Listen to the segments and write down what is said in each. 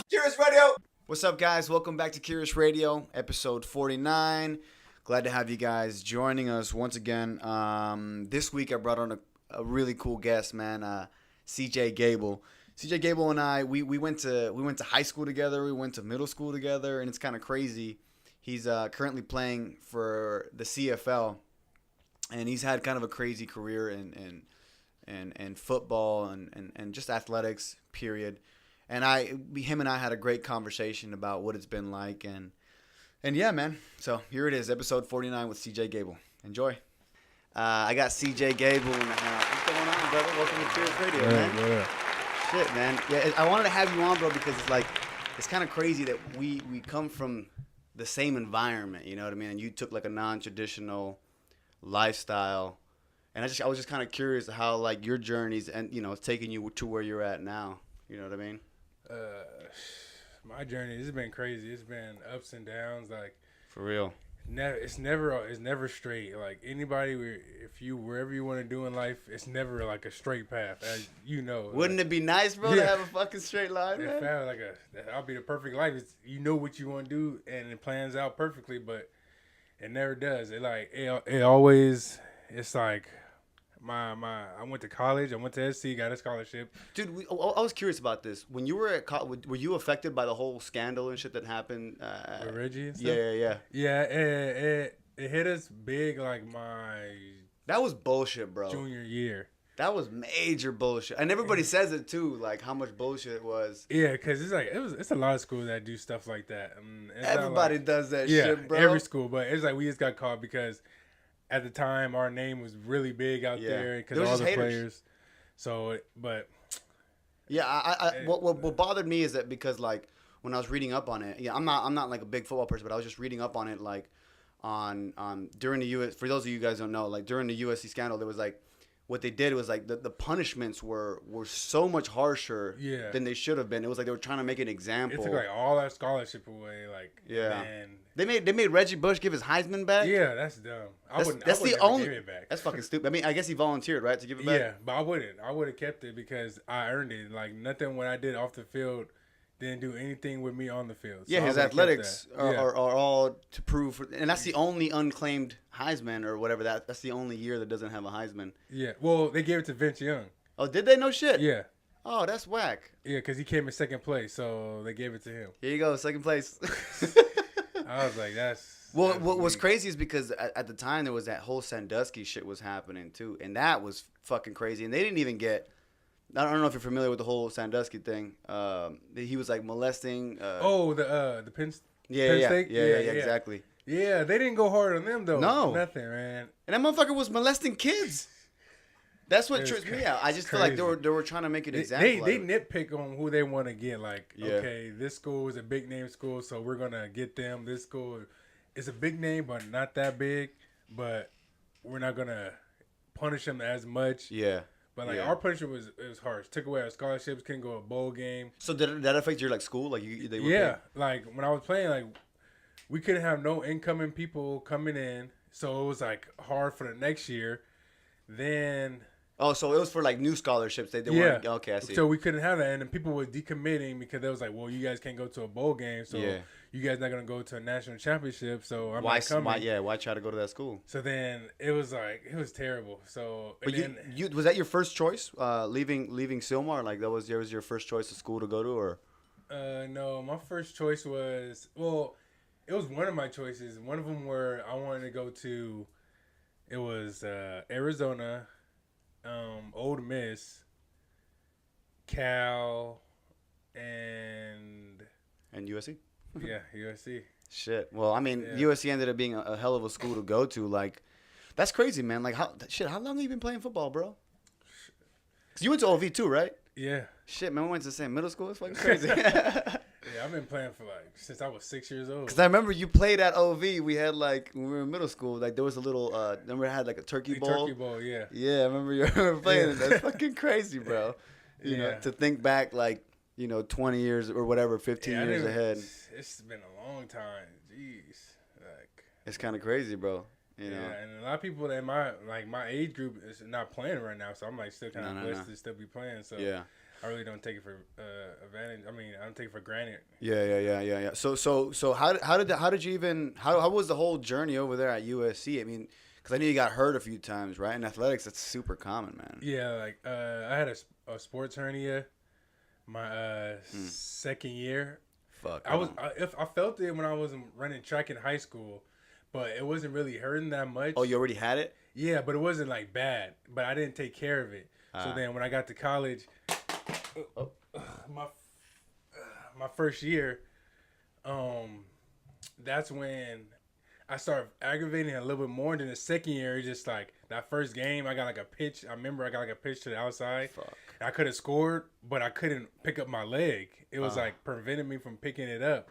Curious Radio. What's up, guys? Welcome back to Curious Radio, episode 49. Glad to have you guys joining us once again. This week I brought on a really cool guest, man. CJ Gable. CJ Gable and I, we went to high school together. We went to middle school together, and it's kind of crazy. He's currently playing for the CFL, and he's had kind of a crazy career in football and just athletics, period. And him and I had a great conversation about what it's been like, and yeah, man. So here it is, episode 49 with CJ Gable. Enjoy. I got CJ Gable in the house. What's going on, brother? Welcome to Curious Radio, man. Yeah. Shit, man. Yeah, I wanted to have you on, bro, because it's kind of crazy that we come from the same environment, you know what I mean? And you took like a non-traditional lifestyle, and I was just kind of curious how like your journeys and it's taking you to where you're at now. You know what I mean? My journey, it's been crazy. It's been ups and downs, like For real. It's never straight. Like anybody, wherever you want to do in life, it's never like a straight path, as you know. Wouldn't it be nice, bro, to have a fucking straight line, man? That'll be the perfect life. You know what you want to do, and it plans out perfectly, but it never does. It always. It's like I went to college. I went to SC, got a scholarship. Dude, I was curious about this. When you were at college, were you affected by the whole scandal and shit that happened? With Reggie and stuff? Yeah. Yeah, it hit us big like That was bullshit, bro. junior year. That was major bullshit. And everybody says it, too, like how much bullshit it was. Yeah, because it's a lot of schools that do stuff like that. Everybody does that shit, bro. Every school. But it's like we just got caught because at the time our name was really big out there because all the players. So, but yeah, what bothered me is that because like when I was reading up on it, I'm not like a big football person, but I was just reading up on it like on during the US. For those of you guys who don't know, like during the USC scandal, there was like what they did was like the punishments were so much harsher than they should have been. It was like they were trying to make an example. It took like all that scholarship away. Like man. They made Reggie Bush give his Heisman back. Yeah, that's dumb. I wouldn't give it back. That's fucking stupid. I mean, I guess he volunteered, right, to give it back. Yeah, but I wouldn't. I would have kept it because I earned it. Like nothing what I did off the field didn't do anything with me on the field. So yeah, his athletics are all to prove, and that's the only unclaimed Heisman or whatever. That's the only year that doesn't have a Heisman. Yeah, well, they gave it to Vince Young. Oh, did they? No shit. Yeah. Oh, that's whack. Yeah, because he came in second place, so they gave it to him. Here you go, second place. I was like, that's... Well, what was crazy is because at the time there was that whole Sandusky shit was happening too, and that was fucking crazy. And they didn't even get... I don't know if you're familiar with the whole Sandusky thing. He was like molesting... the Penn State? Yeah, exactly. Yeah, they didn't go hard on them though. No. Nothing, man. And that motherfucker was molesting kids. That's what trips me out. I just feel like they were trying to make an example. They nitpick on who they want to get. Like, okay, this school is a big name school, so we're gonna get them. This school is a big name, but not that big. But we're not gonna punish them as much. Yeah. But like our punishment was harsh. Took away our scholarships. Couldn't go to a bowl game. So did that affect your like school? Like they were paying? Like when I was playing, like we couldn't have no incoming people coming in, so it was like hard for the next year. Then. Oh, so it was for like new scholarships. They weren't. Okay, I see. So we couldn't have that, and then people were decommitting because they was like, "Well, you guys can't go to a bowl game, so you guys not gonna go to a national championship." So I'm not coming. Why try to go to that school? So then it was terrible. So but you was that your first choice? Leaving Sylmar, like that was your first choice of school to go to, or? No, my first choice was it was one of my choices. One of them where I wanted to go to, it was Arizona. Ole Miss, Cal, and USC. Yeah, USC. Shit. Well, I mean, USC ended up being a hell of a school to go to. Like, that's crazy, man. Like, how long have you been playing football, bro? 'Cause you went to OV too, right? Yeah. Shit, man, we went to the same middle school. It's fucking crazy. Yeah, I've been playing for since I was 6 years old. Because I remember you played at OV. We had when we were in middle school, like there was a little, remember it had like a turkey bowl? Turkey bowl, yeah. Yeah, I remember you were playing it. That's fucking crazy, bro. You know, to think back 20 years or whatever, 15 years ahead. It's been a long time. Jeez. It's kind of crazy, bro. You know? And a lot of people in my age group is not playing right now, so I'm still kind of blessed to still be playing. So yeah. I really don't take it for advantage. I mean, I don't take it for granted. Yeah. So how did you even how was the whole journey over there at USC? I mean, because I know you got hurt a few times, right? In athletics, that's super common, man. Yeah, like I had a sports hernia my second year. Fuck. I felt it when I was running track in high school, but it wasn't really hurting that much. Oh, you already had it? Yeah, but it wasn't like bad. But I didn't take care of it. So then when I got to college, my first year, that's when I started aggravating it a little bit more. Than the second year, just like that first game, I got like a pitch. I remember I got like a pitch to the outside. Fuck. I could have scored, but I couldn't pick up my leg. It was like preventing me from picking it up.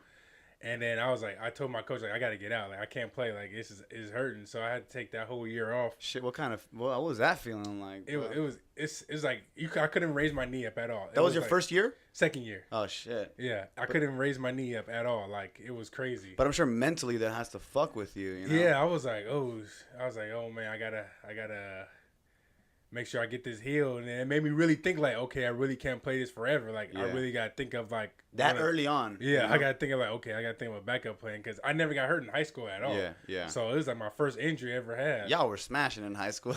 And then I told my coach, like, I got to get out. Like, I can't play. Like, it's hurting. So I had to take that whole year off. Shit, what was that feeling like? It's like I couldn't raise my knee up at all. That was your like, first year? Second year. Oh shit. Yeah, I couldn't raise my knee up at all. Like, it was crazy. But I'm sure mentally that has to fuck with you, you know? Yeah, I was like, oh man, I gotta make sure I get this healed. And it made me really think like, okay, I really can't play this forever. Like, I really got to think of like. That early on. Yeah, you know? I got to think of like, okay, I got to think of a backup plan because I never got hurt in high school at all. Yeah. So it was like my first injury I ever had. Y'all were smashing in high school.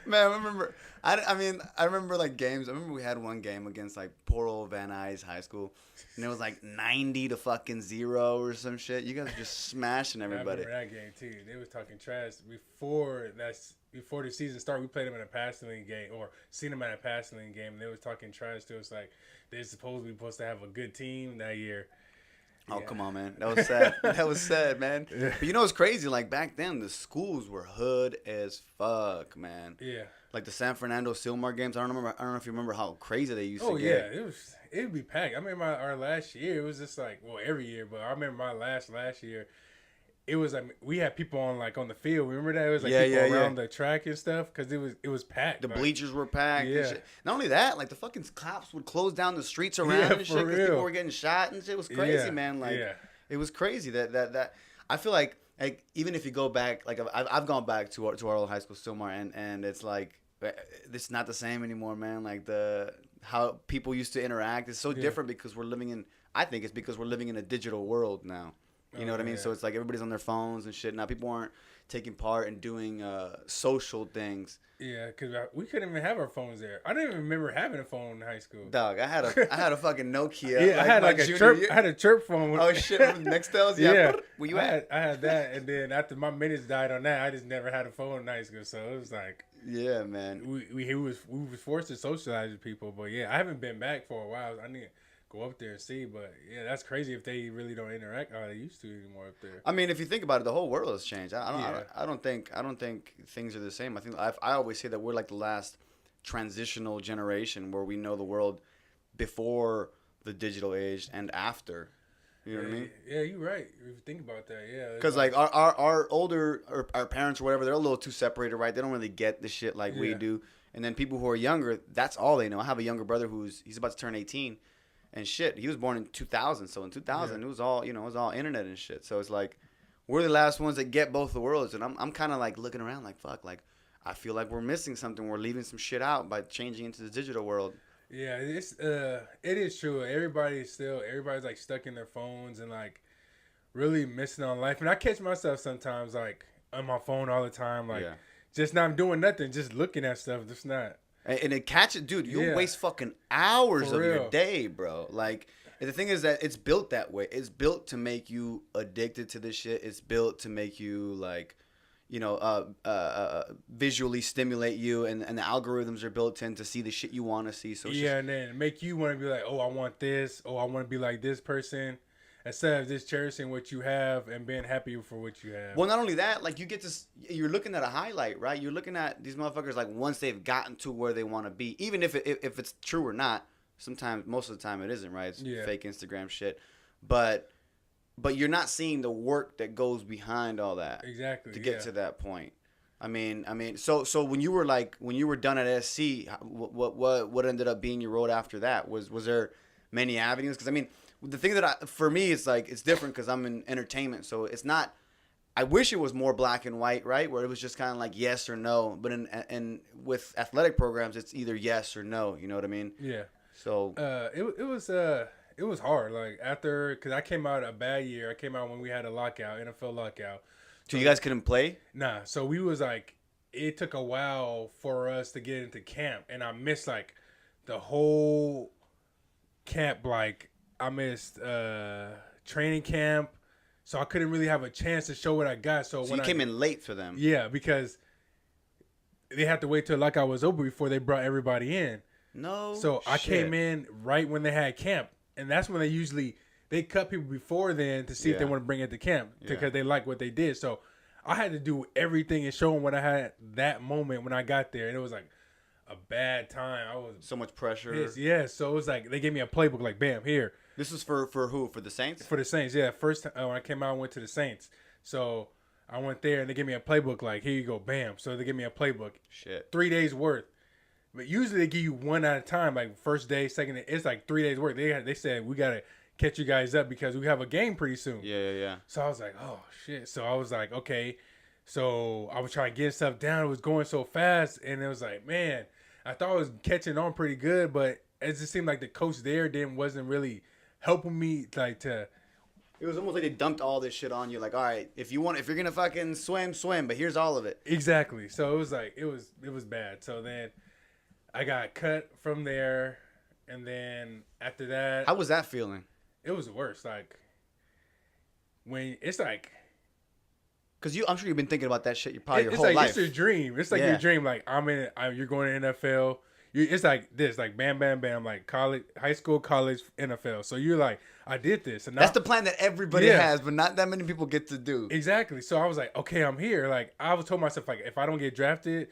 Man, I remember like games. I remember we had one game against like poor old Van Nuys High School. And it was like 90 to fucking 0 or some shit. You guys were just smashing everybody. I remember that game too. They was talking trash before the season started. We played them in a passing league game or seen them at a passing league game. And they was talking trash to us like they're supposed to have a good team that year. Oh, come on, man. That was sad. That was sad, man. Yeah. But you know what's crazy? Like back then, the schools were hood as fuck, man. Yeah. Like the San Fernando Silmar games. I don't know if you remember how crazy they used to get. Oh yeah, it would be packed. I remember our last year. It was just like every year, but I remember my last year. It was like we had people on the field. Remember that? It was like people around the track and stuff because it was packed. The bleachers were packed. Yeah. And shit. Not only that, like the fucking cops would close down the streets around and shit because people were getting shot and shit. It was crazy, man. Like it was crazy that I feel like even if you go back, like I've gone back to our old high school Stillmar and it's like it's not the same anymore, man. Like how people used to interact is so different because we're living in. I think it's because we're living in a digital world now. You know what I mean? So it's like everybody's on their phones and shit. Now people aren't taking part and doing social things. Yeah, because we couldn't even have our phones there. I didn't even remember having a phone in high school. Dog, I had a fucking Nokia. Yeah, I had like a chirp. I had a chirp phone. Oh shit, Nextels. Yeah. Where you at? I had that, and then after my minutes died on that, I just never had a phone in high school. So it was like. Yeah, man. We was forced to socialize with people, but yeah, I haven't been back for a while. I need to go up there and see, but yeah, that's crazy if they really don't interact how they used to anymore up there. I mean, if you think about it, the whole world has changed. I don't think things are the same. I always say that we're like the last transitional generation where we know the world before the digital age and after. You know what I mean? Yeah, you're right. If you think about that, yeah. Because like our older or our parents or whatever, they're a little too separated, right? They don't really get the shit like we do. And then people who are younger, that's all they know. I have a younger brother he's about to turn 18. And shit, he was born in 2000. So in 2000, it was all, it was all internet and shit. So it's like, we're the last ones that get both the worlds. And I'm kind of like looking around like, fuck, like, I feel like we're missing something. We're leaving some shit out by changing into the digital world. Yeah, it is true. Everybody's like stuck in their phones and like really missing on life. And I catch myself sometimes like on my phone all the time, like just not doing nothing, just looking at stuff. Just not. And it catches, dude, you waste fucking hours of your day, bro. Like, the thing is that it's built that way. It's built to make you addicted to this shit. It's built to make you, like, visually stimulate you. And the algorithms are built in to see the shit you want to see. So and then make you want to be like, oh, I want this. Oh, I want to be like this person. Instead of just cherishing what you have and being happy for what you have. Well, not only that, like you're looking at a highlight, right? You're looking at these motherfuckers like once they've gotten to where they want to be, even if it's true or not. Sometimes, most of the time, it isn't, right? It's fake Instagram shit, but you're not seeing the work that goes behind all that exactly to get to that point. I mean, so when you were done at SC, what ended up being your road after that? Was there many avenues? Because I mean. The thing for me, it's like, it's different because I'm in entertainment. So it's not I wish it was more black and white, right? Where it was just kind of like yes or no. But in with athletic programs, it's either yes or no. You know what I mean? Yeah. So It was hard. Like after, because I came out a bad year. I came out when we had a lockout, NFL lockout. so you guys couldn't play? Nah. So we was like, it took a while for us to get into camp, and I missed like the whole camp. Like I missed training camp, so I couldn't really have a chance to show what I got. So So when you came in late for them. yeah, because they had to wait till lockout was over before they brought everybody in. No. So I shit. came in right when they had camp, and that's when they cut people before then to see if they Yeah. want to bring it to camp because Yeah. they like what they did. So I had to do everything and show them what I had that moment when I got there, and it was like a bad time. I was So much pressure. pissed. Yeah, so it was like they gave me a playbook, like bam, here This was for who? For the Saints? for the Saints. Yeah, first time when I came out, I went to the Saints. So I went there and they gave me a playbook, like here you go, bam. So they gave me a playbook, Shit. 3 days worth. But usually they give you one at a time, like first day, second day. It's like 3 days worth. They said we gotta catch you guys up because we have a game pretty soon. Yeah. So I was like, oh shit. So I was like, okay. So I was trying to get stuff down. It was going so fast, and it was like, man, I thought I was catching on pretty good, but it just seemed like the coach there wasn't really helping me like to. It was almost like they dumped all this shit on you. Like, all right, if you're gonna fucking swim, but here's all of it. Exactly. So it was like it was bad. So then I got cut from there, and then after that, How was that feeling? it was the worst. Like when it's like Because I'm sure you've been thinking about that shit probably your it's whole like life. it's your dream. It's like Yeah. your dream. Like you're going to NFL. It's like this, like bam, bam, bam, like college, high school, college, NFL. So you're like, I did this, and now, That's the plan that everybody Yeah. has, but not that many people get to do. exactly. So I was like, okay, I'm here. Like I was told myself, like if I don't get drafted,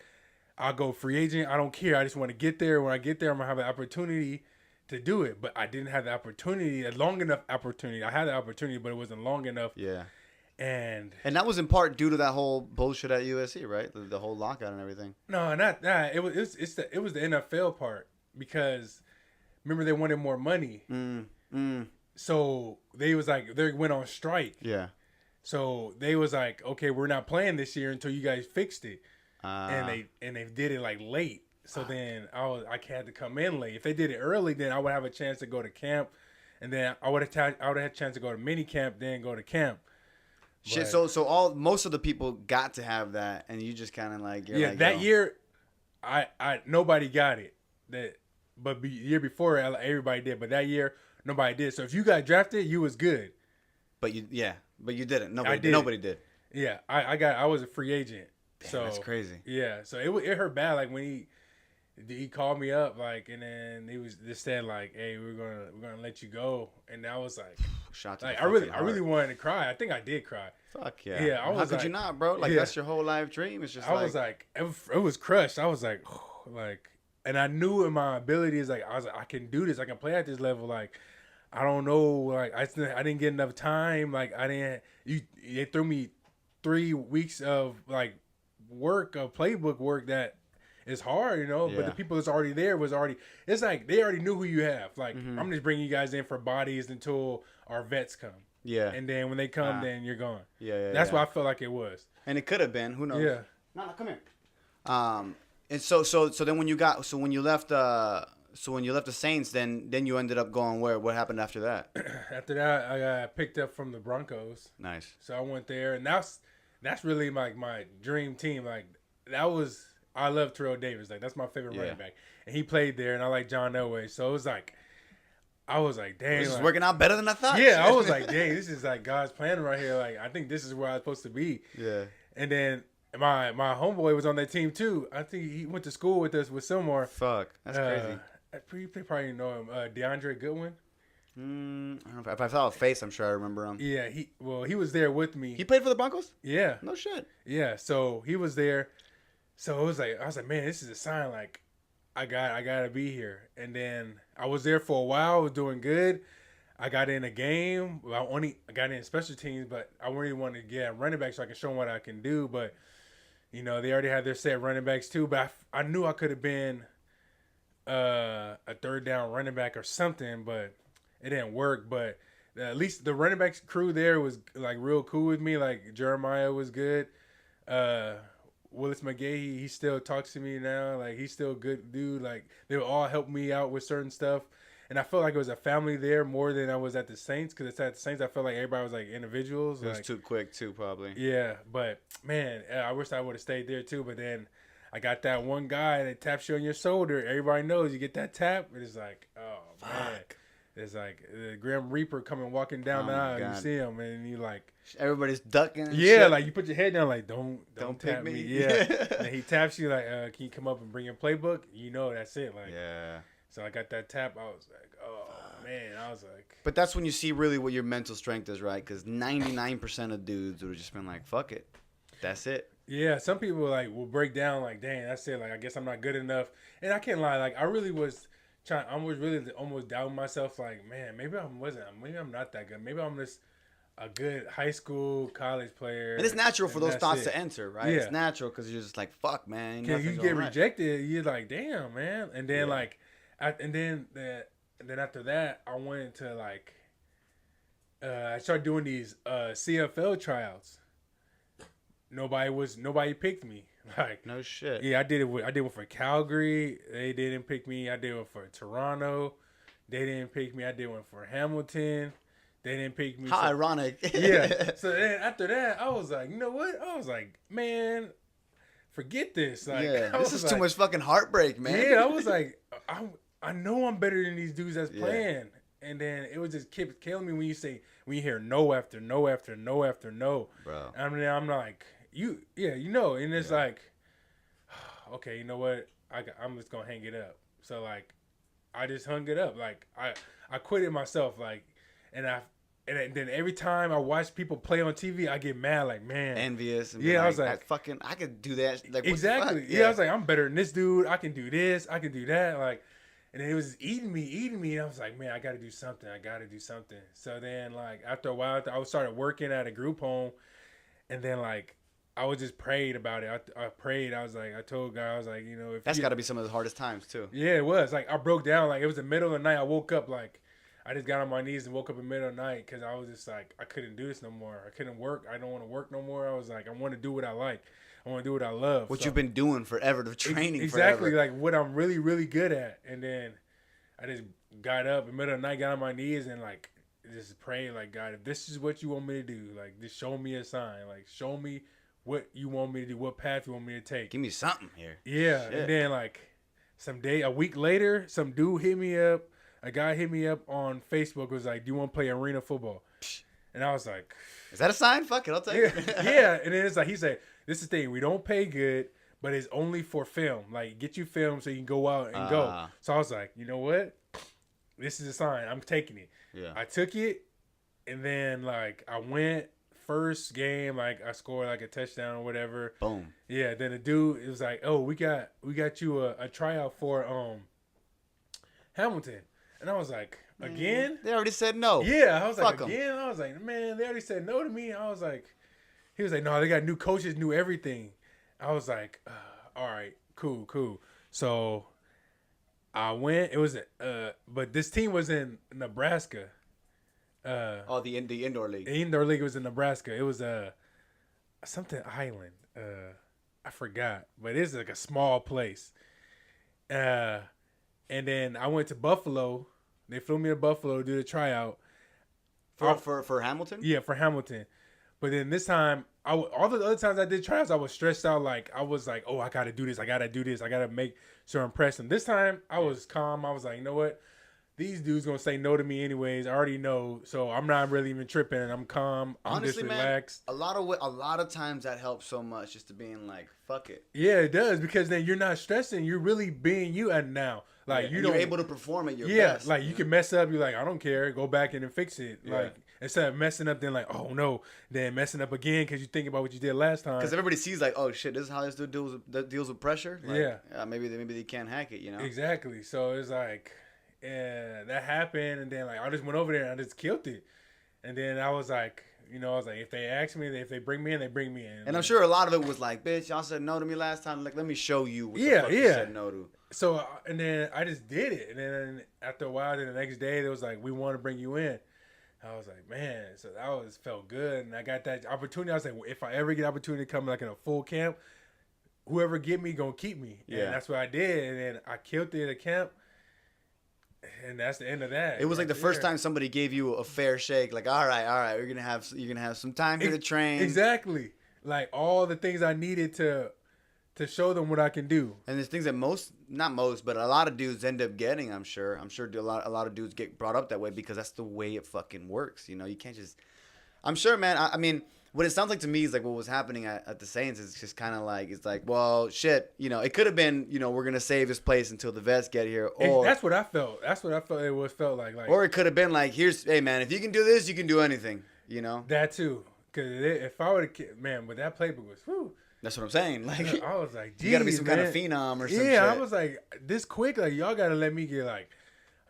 I'll go free agent. I don't care. I just want to get there. When I get there, I'm gonna have an opportunity to do it. But I didn't have the opportunity, a long enough opportunity. I had the opportunity, but it wasn't long enough. Yeah. And And that was in part due to that whole bullshit at USC, right? The whole lockout and everything. no, not that. It was the NFL part because remember they wanted more money. So they was like they went on strike. Yeah. So they was like, okay, we're not playing this year until you guys fixed it. Uh, And they did it like late. So then I had to come in late. If they did it early, then I would have a chance to go to camp, and then I would have had a chance to go to mini camp, then go to camp. shit. But- So most of the people got to have that, and you just kind of like you're yeah, like, that yo. year, I nobody got it. But the year before everybody did, but that year nobody did. So if you got drafted, you was good. But you didn't. I did. Nobody did. Yeah, I was a free agent. Damn, so that's crazy. Yeah, so it hurt bad. Like when he called me up, like, and then he was just said like, "Hey, we're gonna let you go," and I was like, Shot to like the I really fucking heart. wanted to cry. I think I did cry. Fuck yeah. Yeah, I How was could you like- not, bro? Like yeah. that's your whole life dream. It's just I was like, it was crushed. I was like, like, and I knew in my abilities, like, I was like, I can do this. I can play at this level. Like, I don't know, like, I didn't get enough time. Like, they threw me 3 weeks of like work, of playbook work that is hard, you know. But Yeah. the people that's already there it's like they already knew who you have. Like, Mm-hmm. I'm just bringing you guys in for bodies until our vets come, yeah, and then when they come, then you're gone. yeah. That's what I felt like it was. And it could have been. Who knows? Yeah. No, come here. And so then when you left the Saints, then you ended up going where? What happened after that? After that, I got picked up from the Broncos. Nice. So I went there, and that's really like my dream team. Like I love Terrell Davis. Like that's my favorite Yeah. running back, and he played there, and I like John Elway. So it was like, I was like, dang, This is like- working out better than I thought. yeah, I was like, dang, this is like God's plan right here. Like I think this is where I'm supposed to be. yeah. And then my homeboy was on that team too. I think he went to school with us with Sylmar. Fuck, that's crazy. You probably know him, DeAndre Goodwin. I don't know if I saw a face, I'm sure I remember him. Yeah, he was there with me. He played for the Broncos? Yeah. No shit. Yeah, so he was there. So it was like I was like, man, this is a sign. Like, I gotta be here. And then I was there for a while. I was doing good. I got in a game. Well, I got in special teams, but I really wanted to get running back so I can show them what I can do. But you know, they already had their set running backs too. But I knew I could have been a third down running back or something, but it didn't work. But at least the running backs crew there was like real cool with me. Like Jeremiah was good. Willis McGahee, he still talks to me now. Like he's still a good dude. Like they would all help me out with certain stuff. And I felt like it was a family there more than I was at the Saints. Because it's at the Saints, I felt like everybody was like individuals. It was like, too quick too, probably. Yeah, but man, I wish I would have stayed there too. But then I got that one guy that taps you on your shoulder. Everybody knows you get that tap. It's like, oh man, it's like the Grim Reaper coming walking down the aisle. You see him, and you like everybody's ducking. And yeah, shit. like you put your head down, like don't tap me. Yeah, and he taps you like, can you come up and bring your playbook? You know, that's it. Like yeah. So I got that tap. I was like, oh man, I was like. But that's when you see really what your mental strength is, right? Because 99% of dudes would have just been like, fuck it, that's it. Yeah, some people like will break down like, dang, that's it. Like I guess I'm not good enough. And I can't lie, like I really was trying. I was really almost doubting myself. Like, man, maybe I wasn't. Maybe I'm not that good. Maybe I'm just a good high school, college player. And it's natural for those thoughts to enter, right? Yeah. it's natural because you're just like, fuck, man. Cause you get rejected, you're like, damn, man. And then then after that, I went into like, I started doing these CFL tryouts. Nobody picked me. Like no shit. Yeah, I did one for Calgary. They didn't pick me. I did one for Toronto. They didn't pick me. I did one for Hamilton. They didn't pick me. How ironic. Yeah. So then after that, I was like, you know what? I was like, man, forget this. Like, yeah, this is too much fucking heartbreak, man. Yeah, I was like, I know I'm better than these dudes that's playing. And then it was just keep killing me when you hear no after no after no after no. Bro. I mean, I'm like, you know, and it's like, okay, you know what? I'm just gonna hang it up. So like, I just hung it up. Like I quit it myself. Like, and then every time I watch people play on TV, I get mad. Like, man, envious. And I was like, I could do that. Like, exactly. Yeah, I was like, I'm better than this dude. I can do this. I can do that. Like, and it was eating me. And I was like, man, I got to do something. So then, like, after a while, I started working at a group home, and then like, I was just prayed about it. I prayed. I was like, I told God, I was like, you know, if that's got to be some of the hardest times too. Yeah, it was. Like, I broke down. Like, it was the middle of the night. I woke up like, I just got on my knees and woke up in the middle of the night because I was just like, I couldn't do this no more. I couldn't work. I don't want to work no more. I was like, I want to do what I like. I want to do what I love. What you've been doing forever, the training exactly, forever. like what I'm really, really good at. And then I just got up in the middle of the night, got on my knees and like just praying like, God, if this is what you want me to do, like just show me a sign. Like show me what you want me to do, what path you want me to take. Give me something here. Yeah. Shit. And then like a week later, some dude hit me up. A guy hit me up on Facebook, was like, do you want to play arena football? And I was like, is that a sign? Fuck it, I'll take it. Yeah. And then it's like, he said, this is the thing, we don't pay good, but it's only for film. Like, get you film so you can go out and go. So I was like, you know what? This is a sign. I'm taking it. Yeah. I took it, and then, like, I went first game, like, I scored, like, a touchdown or whatever. Boom. Yeah, then the dude, it was like, oh, we got you a tryout for Hamilton. And I was like, again? They already said no. Yeah, I was like, Fuck again? 'em. I was like, man, they already said no to me. I was like, he was like, no, they got new coaches, new everything. I was like, all right, cool. So I went. It was, but this team was in Nebraska. The indoor league. The indoor league was in Nebraska. It was something island. I forgot, but it's like a small place. And then I went to Buffalo. They flew me to Buffalo to do the tryout. For Hamilton? Yeah, for Hamilton. But then this time, all the other times I did tryouts, I was stressed out. Like, I was like, oh, I got to do this. I got to make sure I impress them. This time, I was calm. I was like, you know what? These dudes going to say no to me anyways. I already know. So I'm not really even tripping. And I'm calm. I'm Honestly, just relaxed. Man, a lot of times that helps so much just to being like, fuck it. Yeah, it does. Because then you're not stressing. You're really being you at now. Like you're able to perform at your best. Like you can mess up. You're like, I don't care. Go back in and fix it. Yeah. Like instead of messing up, then like, oh no, then messing up again because you think about what you did last time. Because everybody sees like, oh shit, this is how this dude deals with pressure. Like, yeah. Maybe they can't hack it. You know. Exactly. So it's like, that happened, and then like I just went over there and I just killed it, and then I was like. You know, I was like, if they ask me, if they bring me in, they bring me in. And I'm sure a lot of it was like, bitch, y'all said no to me last time. Like, let me show you what the fuck you said no to. So, and then I just did it. And then after a while, then the next day, they was like, we want to bring you in. I was like, man, so that felt good, and I got that opportunity. I was like, well, if I ever get opportunity to come like in a full camp, whoever get me gonna keep me. Yeah. And that's what I did, and then I killed it at a camp, and that's the end of that. It was like the first time somebody gave you a fair shake. Like, all right, you're gonna have some time here to train. Exactly, like all the things I needed to show them what I can do. And there's things that not most, but a lot of dudes end up getting. I'm sure a lot of dudes get brought up that way because that's the way it fucking works. You know, you can't just. I'm sure, man. I mean, what it sounds like to me is like what was happening at the Saints is just kind of like it's like, well, shit. You know, it could have been, you know, we're gonna save this place until the vets get here. Or that's what I felt. That's what I felt. It felt like. Or it could have been like, hey man, if you can do this, you can do anything. You know. That too, because if I would have, man, but that playbook was, whew. That's what I'm saying. Like, I was like, you gotta be some kind of phenom or something. Yeah, I was like, this quick, like y'all gotta let me get like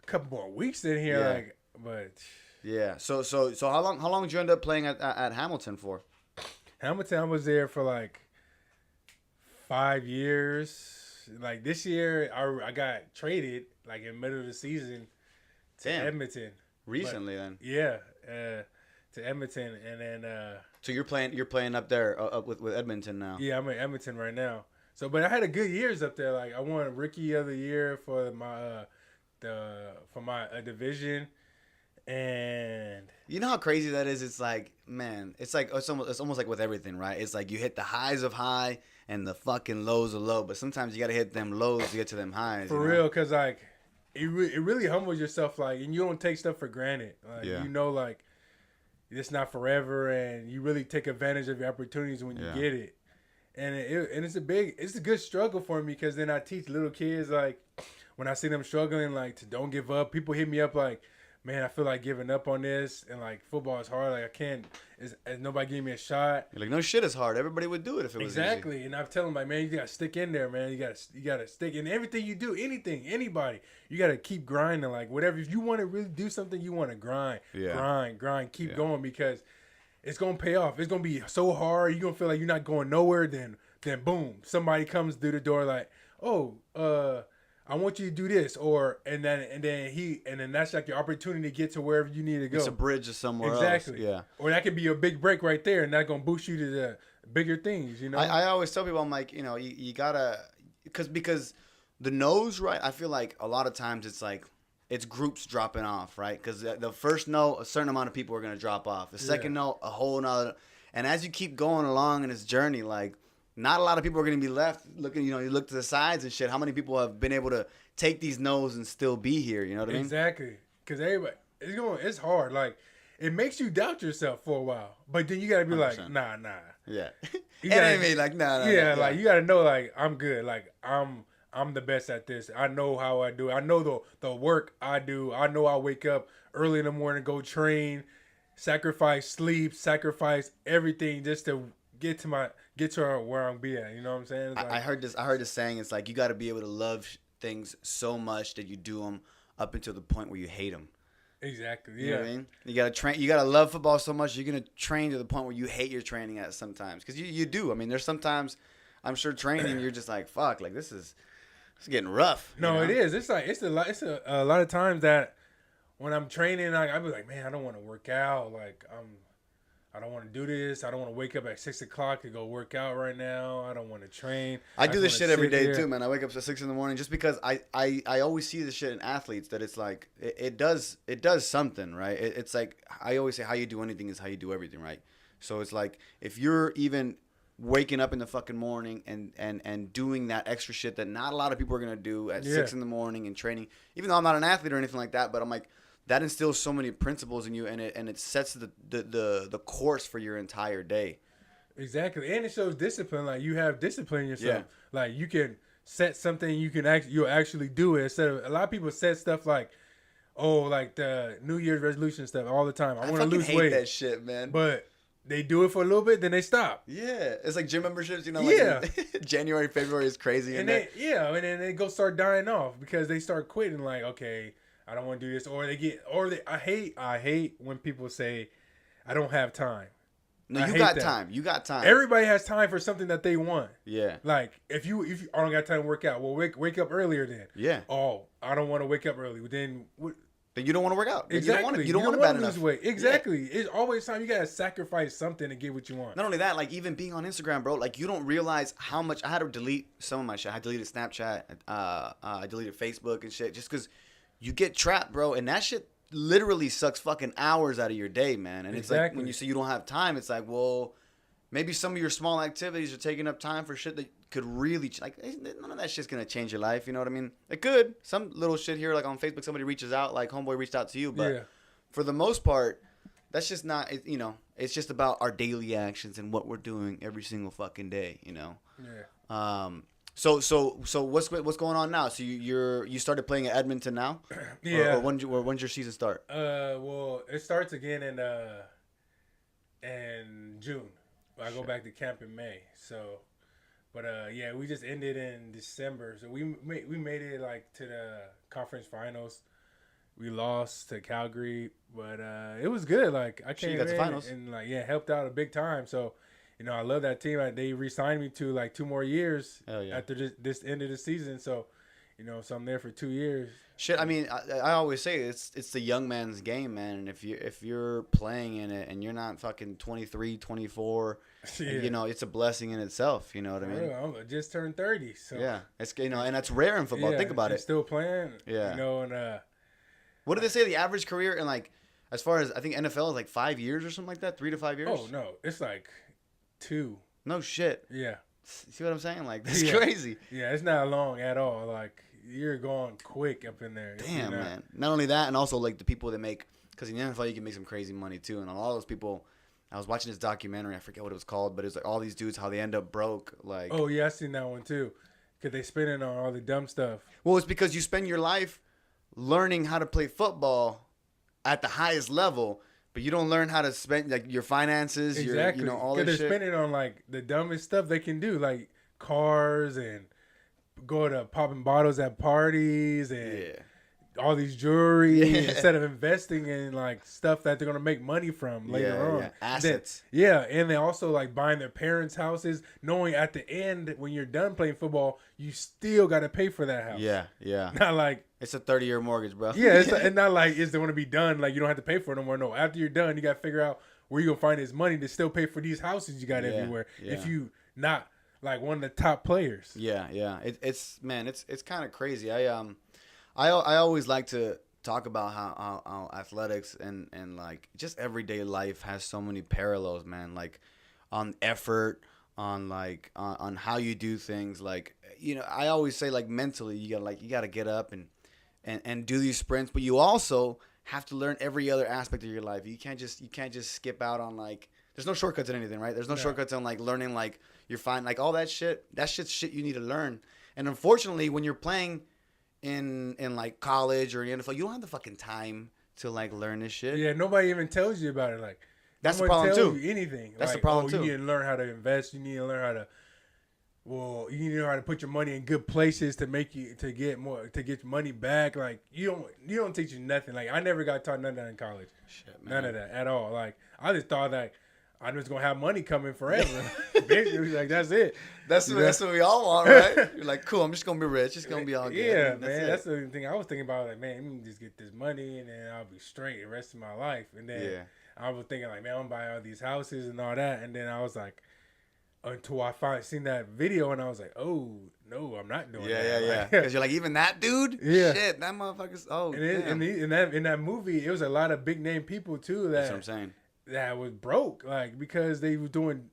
a couple more weeks in here, like. But yeah, so how long did you end up playing at Hamilton for? Hamilton, I was there for like 5 years. Like this year, I got traded like in the middle of the season to Edmonton. Recently, then. Yeah, to Edmonton, and then. So you're playing up there with Edmonton now. Yeah, I'm in Edmonton right now. So, but I had a good years up there. Like I won Rookie of the Year for my division, and you know how crazy that is. It's like, man, it's almost like with everything, right? It's like you hit the highs of high and the fucking lows of low, but sometimes you gotta hit them lows to get to them highs. For real, cause like it really humbles yourself, like, and you don't take stuff for granted. Like you know, like. It's not forever, and you really take advantage of your opportunities when you get it. And it's a good struggle for me because then I teach little kids, like, when I see them struggling, like, to don't give up. People hit me up like, man, I feel like giving up on this, and like football is hard. Like I can't. Nobody gave me a shot. You're like, no shit is hard. Everybody would do it if it was exactly. easy. And I tell them like, man, you gotta stick in there, man. You gotta stick in everything you do, anything, anybody. You gotta keep grinding. Like whatever. If you want to really do something, you want to grind, grind, keep going because it's gonna pay off. It's gonna be so hard. You're gonna feel like you're not going nowhere. Then boom, somebody comes through the door like, oh, I want you to do this, and then that's like your opportunity to get to wherever you need to go. It's a bridge to somewhere else. Exactly. Yeah. Or that could be a big break right there, and that's gonna boost you to the bigger things. You know. I always tell people, I'm like, you know, you gotta, because the nose, right? I feel like a lot of times it's like it's groups dropping off, right? Because the first no, a certain amount of people are gonna drop off. The second no, a whole nother, and as you keep going along in this journey, like. Not a lot of people are going to be left looking, you know, you look to the sides and shit. How many people have been able to take these no's and still be here? You know what I mean? Exactly. Because everybody, it's hard. Like, it makes you doubt yourself for a while. But then you got to be 100%. Like, nah. Yeah. You gotta, mean, like, nah. Yeah, like, you got to know, like, I'm good. Like, I'm the best at this. I know how I do it. I know the work I do. I know I wake up early in the morning, go train, sacrifice sleep, sacrifice everything just to get to where I'm be at. You know what I'm saying? Like, I heard this saying. It's like you got to be able to love things so much that you do them up until the point where you hate them. Exactly. Yeah. You know what I mean? You gotta train. You gotta love football so much you're gonna train to the point where you hate your training at sometimes. Because you do. I mean, there's sometimes I'm sure training you're just like fuck. Like this is getting rough. No, you know? It is. It's like it's a lot of times that when I'm training, like I be like, man, I don't want to work out. Like I don't want to do this. I don't want to wake up at 6 o'clock to go work out right now. I don't want to train. I do this shit every day too, man. I wake up at 6 in the morning just because I always see this shit in athletes that it's like it does something, right? It's like I always say how you do anything is how you do everything, right? So it's like if you're even waking up in the fucking morning and doing that extra shit that not a lot of people are gonna do at 6 in the morning and training, even though I'm not an athlete or anything like that, but I'm like. That instills so many principles in you, and it sets the course for your entire day. Exactly, and it shows discipline. Like you have discipline in yourself. Yeah. Like you can set something, you'll actually do it. Instead of a lot of people set stuff like, oh, like the New Year's resolution stuff all the time. I want to lose weight. I hate that shit, man. But they do it for a little bit, then they stop. Yeah, it's like gym memberships. You know, like January, February is crazy, and then they go start dying off because they start quitting. Like, okay. I don't want to do this, I hate when people say, I don't have time. No, you got time. You got time. Everybody has time for something that they want. Yeah. Like if you I don't got time to work out, well wake up earlier then. Yeah. Oh, I don't want to wake up early. Then then you don't want to work out. Exactly. You don't want to bat enough. Weight. Exactly. Yeah. It's always time you gotta sacrifice something to get what you want. Not only that, like even being on Instagram, bro, like you don't realize how much I had to delete some of my shit. I deleted Snapchat, I deleted Facebook and shit, just because you get trapped, bro, and that shit literally sucks fucking hours out of your day, man. And it's like when you say you don't have time, it's like, well, maybe some of your small activities are taking up time for shit that could really like none of that shit's gonna change your life. You know what I mean? It could. Some little shit here, like on Facebook, somebody reaches out, like homeboy reached out to you, but for the most part, that's just not. You know, it's just about our daily actions and what we're doing every single fucking day. You know. Yeah. So what's going on now? So you started playing at Edmonton now? Yeah. Or when's your season start? Well, it starts again in June. I go back to camp in May. So, but yeah, we just ended in December. So we made it like to the conference finals. We lost to Calgary, but it was good. Like I came in and like helped out a big time. So, you know, I love that team. They re-signed me to like 2 more years after this end of the season. So, you know, so I'm there for 2 years. Shit, I mean, I always say it's the young man's game, man. And if you're playing in it and you're not fucking 23, 24, you know, it's a blessing in itself. You know what I mean? I just turned 30, so yeah, it's and that's rare in football. Think about it. Still playing. Yeah. You know, and what do they say the average career in like as far as I think NFL is like 5 years or something like that, 3 to 5 years? Oh no, it's like 2. No shit. Yeah. See what I'm saying? Like that's crazy. Yeah, it's not long at all. Like you're going quick up in there. Damn, man. Not only that, and also like the people that make, because in the NFL you can make some crazy money too, and a lot of those people. I was watching this documentary. I forget what it was called, but it was like all these dudes how they end up broke. Like, oh yeah, I seen that one too. Cause they spend it on all the dumb stuff. Well, it's because you spend your life learning how to play football at the highest level, but you don't learn how to spend like your finances. Exactly. You know, all this shit. They're spending on like the dumbest stuff they can do, like cars and go to popping bottles at parties and all these jewelry instead of investing in like stuff that they're gonna make money from later on. Assets. And they also like buying their parents' houses, knowing at the end when you're done playing football, you still got to pay for that house. Yeah. Not like it's a 30-year mortgage, bro. Yeah, it's not like it's going to be done. Like you don't have to pay for it no more. No, after you're done, you got to figure out where you gonna find this money to still pay for these houses you got everywhere. If you not like one of the top players. It's kind of crazy. I always like to talk about how athletics and like just everyday life has so many parallels, man. Like on effort, on like on how you do things. Like, you know, I always say like mentally you gotta get up and do these sprints, but you also have to learn every other aspect of your life. You can't just skip out on like. There's no shortcuts in anything, right? There's no shortcuts on like learning like you're fine, like all that shit. That shit's shit you need to learn. And unfortunately, when you're playing in like college or in the NFL, you don't have the fucking time to like learn this shit. Yeah, nobody even tells you about it. Like that's the problem too. You anything? That's like, the problem too. You need to learn how to invest. You need to learn how to. Well, you need to know how to put your money in good places to get money back. Like you don't teach you nothing. Like I never got taught none of that in college. Shit, man. None of that at all. Like I just thought that I'm just gonna have money coming forever. Basically, like that's it. That's what we all want, right? You're like, cool. I'm just gonna be rich. It's gonna be all good. Yeah, man. That's the thing I was thinking about. Like, man, let me just get this money and then I'll be straight the rest of my life. And then I was thinking like, man, I'm gonna buy all these houses and all that. And then I was like, until I finally seen that video and I was like, oh no, I'm not doing that. Yeah. Because you're like, even that dude? Yeah. Shit, that motherfucker's. Oh, and in that movie, it was a lot of big name people too. That's what I'm saying. That was broke, like because they were doing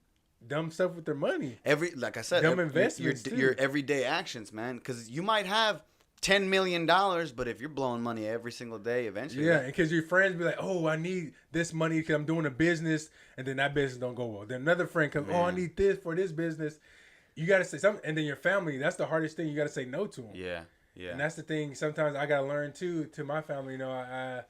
dumb stuff with their money. Like I said, dumb investments. Your everyday actions, man. Because you might have $10 million, but if you're blowing money every single day, eventually. Yeah, because your friends be like, "Oh, I need this money because I'm doing a business," and then that business don't go well. Then another friend comes, "Oh, I need this for this business." You got to say something, and then your family. That's the hardest thing. You got to say no to them. Yeah. And that's the thing. Sometimes I got to learn too. To my family, you know, I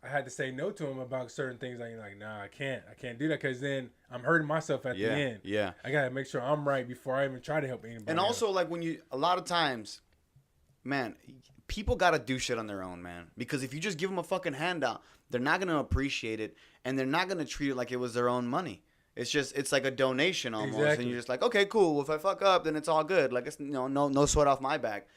had to say no to him about certain things. Like, nah, I can't do that because then I'm hurting myself at the end. Yeah. I gotta make sure I'm right before I even try to help anybody. And also, like a lot of times, man, people gotta do shit on their own, man. Because if you just give them a fucking handout, they're not gonna appreciate it, and they're not gonna treat it like it was their own money. It's like a donation almost, and you're just like, okay, cool. Well, if I fuck up, then it's all good. Like it's no sweat off my back.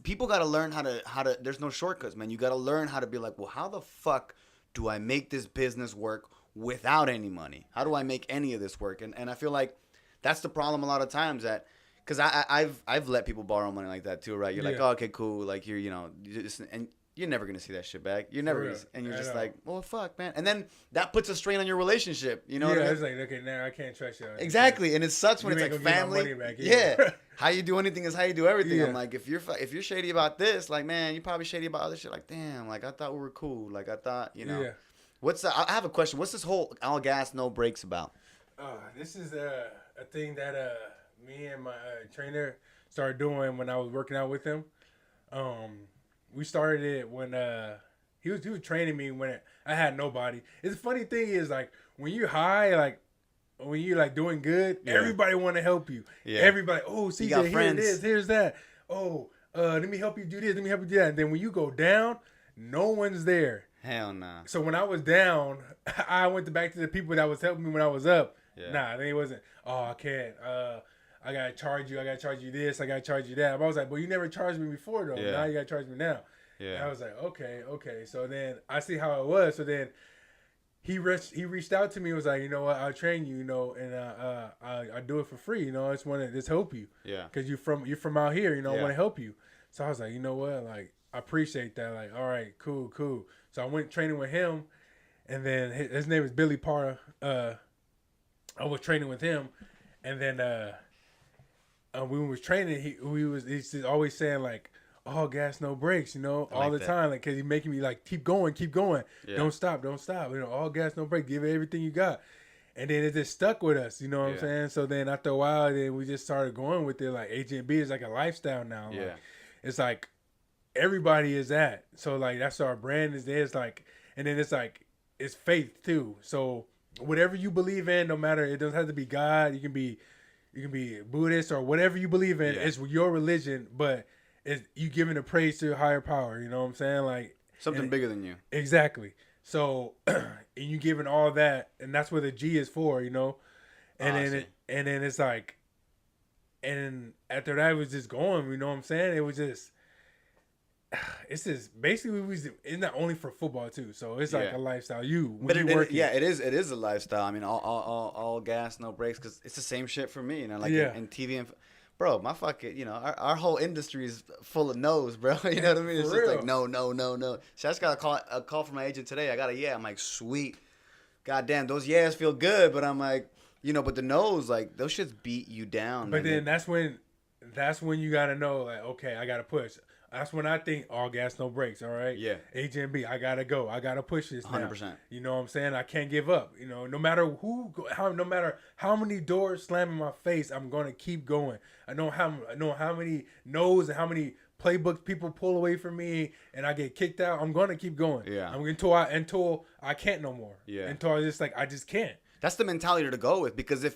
people got to learn how to. There's no shortcuts, man. You got to learn how to be like, well, how the fuck do I make this business work without any money? How do I make any of this work? And I feel like that's the problem a lot of times that. Because I've let people borrow money like that too, right? You're like, oh, okay, cool. Like and you're never gonna see that shit back. You're never gonna see, and you're just like, well, fuck, man. And then that puts a strain on your relationship. You know what I mean? It's like, okay, now I can't trust you. Exactly, and it sucks when it's like family. Yeah, how you do anything is how you do everything. Yeah. I'm like, if you're shady about this, like, man, you're probably shady about other shit. Like, damn, like I thought we were cool. Like I thought, Yeah. I have a question. What's this whole all gas no brakes about? This is a thing that me and my trainer started doing when I was working out with him. We started it when he was training me when I had nobody. It's the funny thing is like when you're high, like when you're like doing good, everybody want to help you. Yeah. Everybody, oh CJ, here's this, here's that. Oh, let me help you do this, let me help you do that. And then when you go down, no one's there. Hell nah. So when I was down, I went back to the people that was helping me when I was up. Yeah. Nah, they wasn't. Oh, I can't. I gotta charge you. I gotta charge you this. I gotta charge you that. But I was like, well, you never charged me before though. Yeah. Now you gotta charge me now. Yeah. And I was like, okay. So then I see how it was. So then he reached out to me. And was like, you know what? I'll train you. And I do it for free. I just want to just help you. Yeah. Because you're from out here. I want to help you. So I was like, you know what? Like I appreciate that. Like all right, cool. So I went training with him, and then his name is Billy Parra. I was training with him, and then when we was training, he's always saying like, all gas, no brakes, all the time, like, cause he's making me like, keep going, yeah. Don't stop, all gas, no brakes, give it everything you got, and then it just stuck with us, what I'm saying. So then after a while, then we just started going with it. Like H&B is like a lifestyle now. Yeah, like, it's like everybody is that. So like that's our brand is there. It's like, and then it's like it's faith too. So whatever you believe in, no matter, it doesn't have to be God. You can be Buddhist or whatever you believe in. It's your religion, but it's you giving the praise to a higher power. You know what I'm saying? Like something bigger than you. Exactly. So and you giving all that, and that's what the G is for. And then it's like, and after that it was just going. You know what I'm saying? It was just. It's just basically it's not only for football too, so it's like a lifestyle. It is a lifestyle. I mean, all gas, no brakes, because it's the same shit for me. Like in TV and bro, my fucking our whole industry is full of no's, bro. You know what I mean? It's just like no. So I just got a call from my agent today. I got a I'm like sweet, goddamn, those yeahs feel good, but I'm like but the no's like those shits beat you down. But then that's when you gotta know like okay, I gotta push. That's when I think all gas, no brakes. All right. Yeah. HMB, I gotta go. I gotta push this now. 100%. You know what I'm saying? I can't give up. No matter no matter how many doors slam in my face, I'm gonna keep going. I know how many no's and how many playbooks people pull away from me, and I get kicked out. I'm gonna keep going. Yeah. Until I can't no more. Yeah. Until I just can't. That's the mentality to go with, because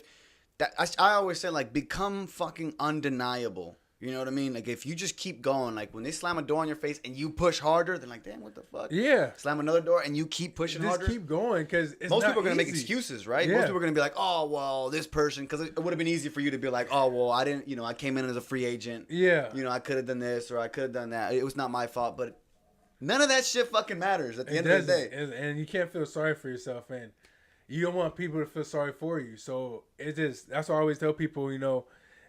I always say like become fucking undeniable. You know what I mean? Like, if you just keep going, like, when they slam a door in your face and you push harder, they're like, damn, what the fuck? Yeah. Slam another door and you keep pushing harder. Just keep going, because most people are going to make excuses, right? Yeah. Most people are going to be like, oh, well, this person, because it would have been easy for you to be like, oh, well, I didn't, I came in as a free agent. Yeah. I could have done this or I could have done that. It was not my fault, but none of that shit fucking matters at the end of the day. And you can't feel sorry for yourself, and you don't want people to feel sorry for you. So that's why I always tell people,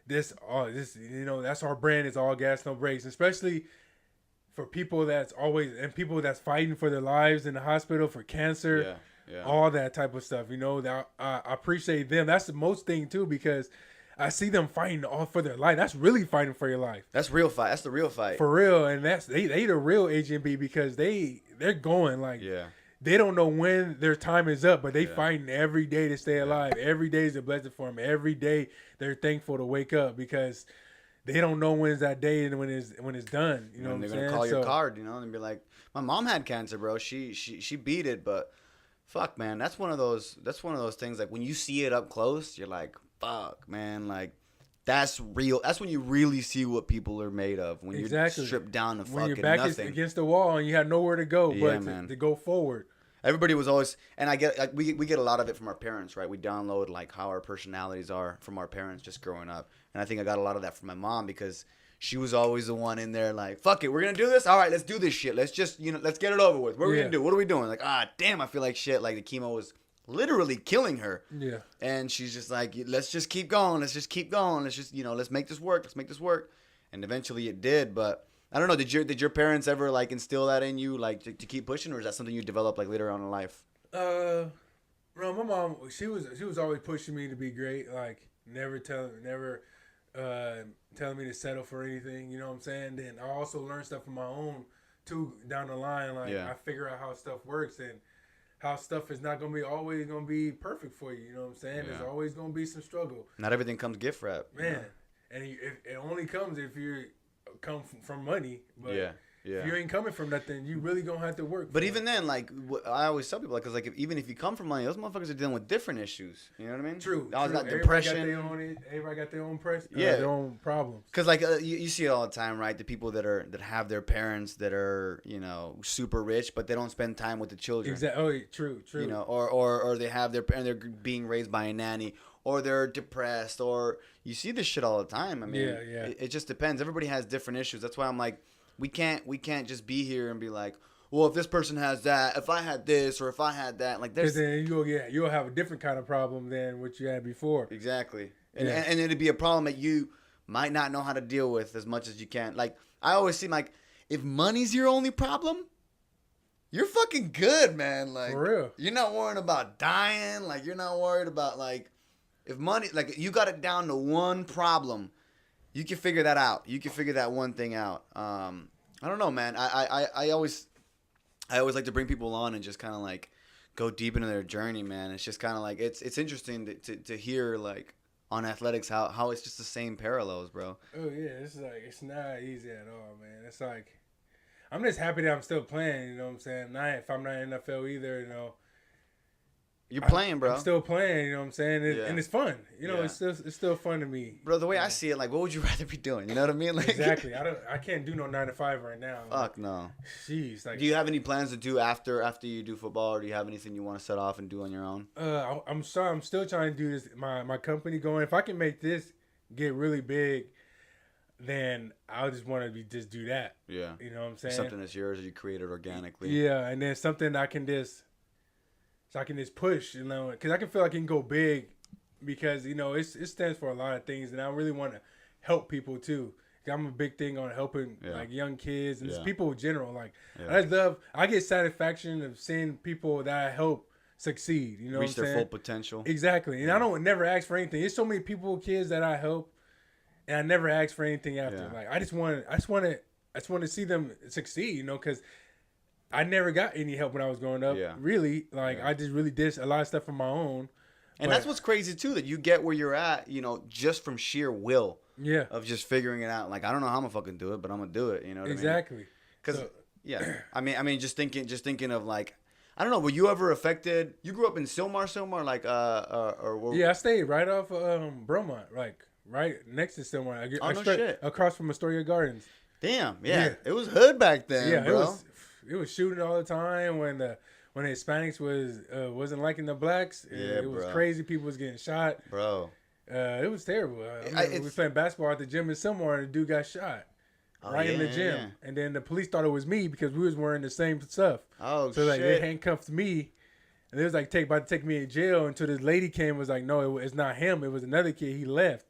that's our brand is all gas, no brakes, especially for people that's fighting for their lives in the hospital for cancer, all that type of stuff. That I appreciate them. That's the most thing too, because I see them fighting all for their life. That's really fighting for your life. That's real fight. That's the real fight. For real, and they the real HMB, because they're going like they don't know when their time is up, but they fighting every day to stay alive. Every day is a blessing for them. Every day they're thankful to wake up, because they don't know when's that day and when it's done. You know what I'm saying? They're gonna call your card, and be like, "My mom had cancer, bro. She beat it, but fuck, man, that's one of those things. Like when you see it up close, you're like, fuck, man, like." That's real. That's when you really see what people are made of. When you're stripped down to fucking nothing. When your back is against the wall and you have nowhere to go but to go forward. Everybody was always, and I get like, we get a lot of it from our parents, right? We download like how our personalities are from our parents just growing up, and I think I got a lot of that from my mom because she was always the one in there like, fuck it, we're gonna do this. All right, let's do this shit. Let's just let's get it over with. What are we gonna do? What are we doing? Like, damn, I feel like shit. Like the chemo was literally killing her. Yeah. And she's just like, let's just keep going. Let's just keep going. Let's just let's make this work. Let's make this work. And eventually it did, but. I don't know. Did your parents ever like instill that in you, like to keep pushing, or is that something you developed like later on in life? No, my mom she was always pushing me to be great, like never telling me to settle for anything. You know what I'm saying? Then I also learned stuff on my own too down the line. Like I figure out how stuff works and how stuff is not always gonna be perfect for you. You know what I'm saying? Yeah. There's always gonna be some struggle. Not everything comes gift wrapped, man. And it only comes if you come from money, but if you ain't coming from nothing, you really gonna have to work. But even then, like I always tell people, like, cause like even if you come from money, those motherfuckers are dealing with different issues. You know what I mean? True. I got depression. Everybody got their own their own problems. Cause like you see it all the time, right? The people that have their parents that are super rich, but they don't spend time with the children. Exactly. Oh, true. Or they have and they're being raised by a nanny. Or they're depressed, or you see this shit all the time. I mean, it just depends. Everybody has different issues. That's why I'm like, we can't just be here and be like, well, if this person has that, if I had this, or if I had that, like there's. Because then you'll have a different kind of problem than what you had before. Exactly, and it'd be a problem that you might not know how to deal with as much as you can. Like I always seem like, if money's your only problem, you're fucking good, man. Like for real, you're not worrying about dying. Like you're not worried about like. If money, like you got it down to one problem, you can figure that out. You can figure that one thing out. I don't know, man. I always like to bring people on and just kind of like go deep into their journey, man. It's just kind of like it's interesting to hear like on athletics how it's just the same parallels, bro. Oh yeah, it's not easy at all, man. It's like I'm just happy that I'm still playing. You know what I'm saying? If I'm not in NFL either, You're playing, bro. I'm still playing, you know what I'm saying? And it's fun. It's still fun to me. Bro, the way I see it, like, what would you rather be doing? You know what I mean? Like, exactly. I can't do no 9 to 5 right now. Fuck no. Jeez. Like, do you have any plans to do after you do football, or do you have anything you want to set off and do on your own? I'm sorry. I'm still trying to do this. My company going. If I can make this get really big, then I just want to just do that. Yeah. You know what I'm saying? Something that's yours that you created organically. Yeah, and then something I can just push, because I can feel like it can go big, because it stands for a lot of things, and I really want to help people too. I'm a big thing on helping like young kids and just people in general. Like I get satisfaction of seeing people that I help succeed. You know, reach their full potential. Exactly, and I don't never ask for anything. There's so many kids that I help, and I never ask for anything after. Like I just want to see them succeed. Because I never got any help when I was growing up. Yeah. Really, I just really did a lot of stuff on my own. And that's what's crazy too, that you get where you're at, just from sheer will. Yeah. Of just figuring it out. Like, I don't know how I'm gonna fucking do it, but I'm gonna do it. You know what exactly. I mean? Because I mean, just thinking of like, I don't know. Were you ever affected? You grew up in Sylmar, like yeah, I stayed right off Bromont, like right next to Sylmar. No shit. Across from Astoria Gardens. Damn. Yeah. It was hood back then. Yeah, bro. It was shooting all the time when the Hispanics wasn't liking the blacks. It was crazy. People was getting shot. Bro. It was terrible. We was playing basketball at the gym in Sylmar, and the dude got shot in the gym. Yeah. And then the police thought it was me because we was wearing the same stuff. Oh, so like they handcuffed me, and they was like about to take me in jail until this lady came and was like, no, it's not him. It was another kid. He left.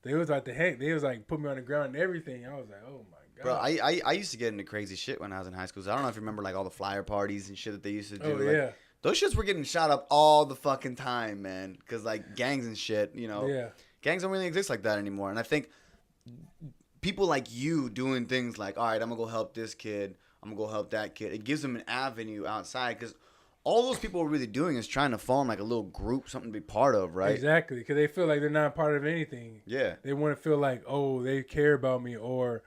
They was like they was like put me on the ground and everything. I was like, oh my. Bro, I used to get into crazy shit when I was in high school. So I don't know if you remember like all the flyer parties and shit that they used to do. Oh, yeah. Those shits were getting shot up all the fucking time, man. Because like gangs and shit, gangs don't really exist like that anymore. And I think people like you doing things like, all right, I'm going to go help this kid. I'm going to go help that kid. It gives them an avenue outside, because all those people are really doing is trying to form like a little group, something to be part of, right? Exactly. Because they feel like they're not part of anything. Yeah. They want to feel like, oh, they care about me, or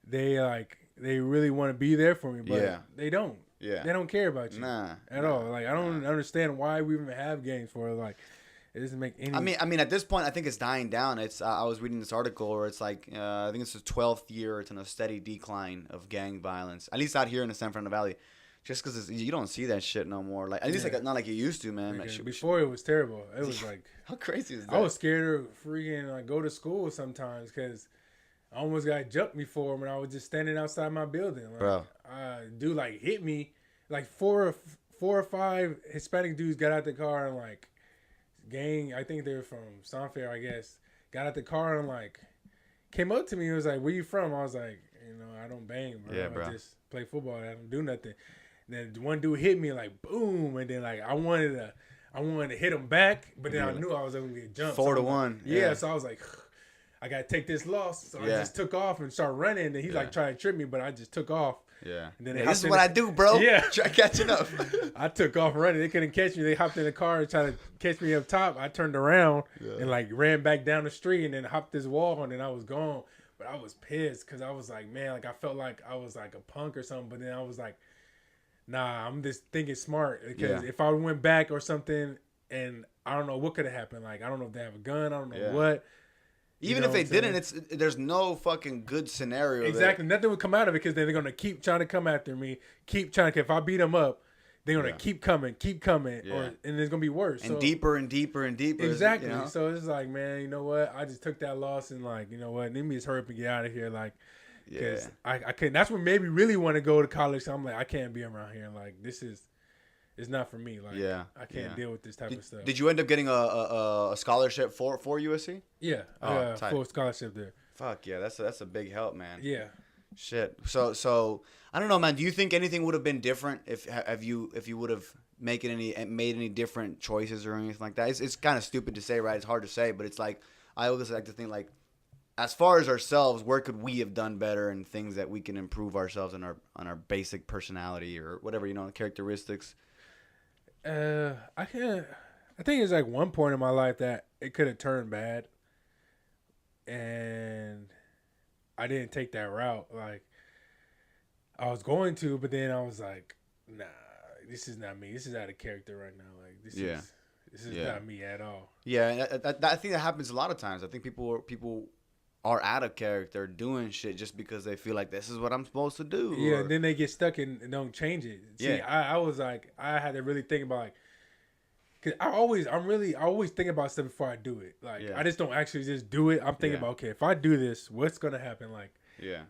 they really want to be there for me, but they don't. Yeah. They don't care about you. Nah. At all. Like, I don't understand why we even have games for it. Like, it doesn't make any... I mean, at this point, I think it's dying down. It's I was reading this article where it's like, I think it's the 12th year. It's in a steady decline of gang violence, at least out here in the San Fernando Valley. Just because you don't see that shit no more. Like at least like not like you used to, man. Like, before it was terrible. It was like how crazy is that? I was scared to freaking like go to school sometimes because I almost got jumped before when I was just standing outside my building. Like, bro, dude like hit me. Like four or five Hispanic dudes got out the car and like gang. I think they were from Sunfair, I guess. Got out the car and like came up to me and was like, "Where you from?" I was like, I don't bang, bro. Yeah, bro. I just play football. I don't do nothing. And then one dude hit me like boom, and then like I wanted to hit him back, but then I knew I was gonna get jumped. 4-1. Yeah, so I was like, I gotta take this loss. So I just took off and started running. And he like tried to trip me, but I just took off. Yeah. And then this is what I do, bro. Yeah. Try catching up. I took off running. They couldn't catch me. They hopped in the car and tried to catch me up top. I turned around and like ran back down the street and then hopped this wall and then I was gone. But I was pissed because I was like, man, like I felt like I was like a punk or something. But then I was like, nah, I'm just thinking smart because if I went back or something and I don't know what could have happened. Like I don't know if they have a gun. I don't know what. Even if they didn't, there's no fucking good scenario. Exactly. Nothing would come out of it because they're going to keep trying to come after me. Keep trying to. If I beat them up, they're going to keep coming. And it's going to be worse. And deeper and deeper and deeper. Exactly. So it's like, man, you know what? I just took that loss and like, you know what? Let me just hurry up and get out of here. Like, because I couldn't. That's what made me really want to go to college. So I'm like, I can't be around here. Like, it's not for me. Like, I can't deal with this type of stuff. Did you end up getting a scholarship for USC? Yeah, full scholarship there. Fuck yeah, that's a big help, man. Yeah. Shit. So I don't know, man. Do you think anything would have been different if you would have made any different choices or anything like that? It's kind of stupid to say, right? It's hard to say, but it's like I always like to think like, as far as ourselves, where could we have done better and things that we can improve ourselves on our basic personality or whatever, characteristics. I think it's like one point in my life that it could have turned bad, and I didn't take that route. Like I was going to, but then I was like, nah, this is not me. This is out of character right now. Like this is not me at all. Yeah, I think that happens a lot of times. I think people are out of character doing shit just because they feel like this is what I'm supposed to do. Yeah, and then they get stuck and don't change it. See, I was like, I had to really think about like, cause I always think about stuff before I do it. Like I just don't actually just do it. I'm thinking about, okay, if I do this, what's gonna happen? Like,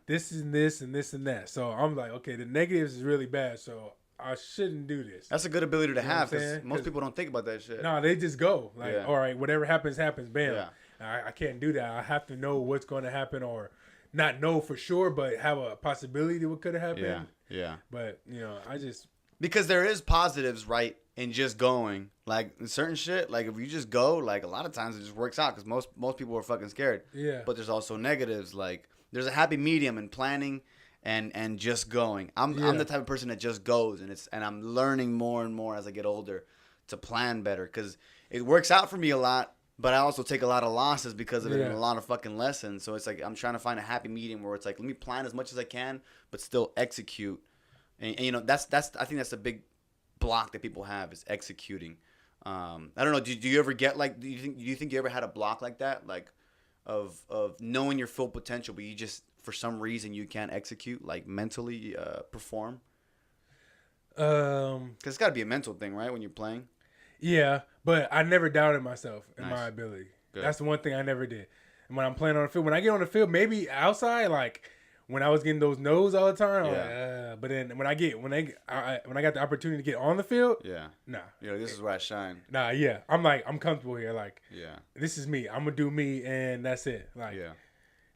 this and this and this and that. So I'm like, okay, the negatives is really bad. So I shouldn't do this. That's a good ability to have because most people don't think about that shit. No, they just go like, all right, whatever happens, happens. Bam. Yeah. I can't do that. I have to know what's going to happen or not know for sure, but have a possibility that what could have happened. Yeah. But, I just... Because there is positives, right, in just going. Like, certain shit, like, if you just go, like, a lot of times it just works out because most people are fucking scared. Yeah. But there's also negatives. Like, there's a happy medium in planning and just going. I'm the type of person that just goes, and I'm learning more and more as I get older to plan better because it works out for me a lot. But I also take a lot of losses because of it and a lot of fucking lessons. So it's like I'm trying to find a happy medium where it's like, let me plan as much as I can, but still execute. And that's I think that's a big block that people have is executing. I don't know. Do you ever get like? Do you think you ever had a block like that, like of knowing your full potential, but you just for some reason you can't execute, like mentally perform? Because it's got to be a mental thing, right? When you're playing. Yeah, but I never doubted myself and my ability. Good. That's the one thing I never did. And when I'm playing on the field, when I get on the field, maybe outside, like when I was getting those no's all the time, I'm like, but then when I got the opportunity to get on the field, nah. This is where I shine. Nah, I'm comfortable here. Like, this is me. I'm gonna do me, and that's it. Like,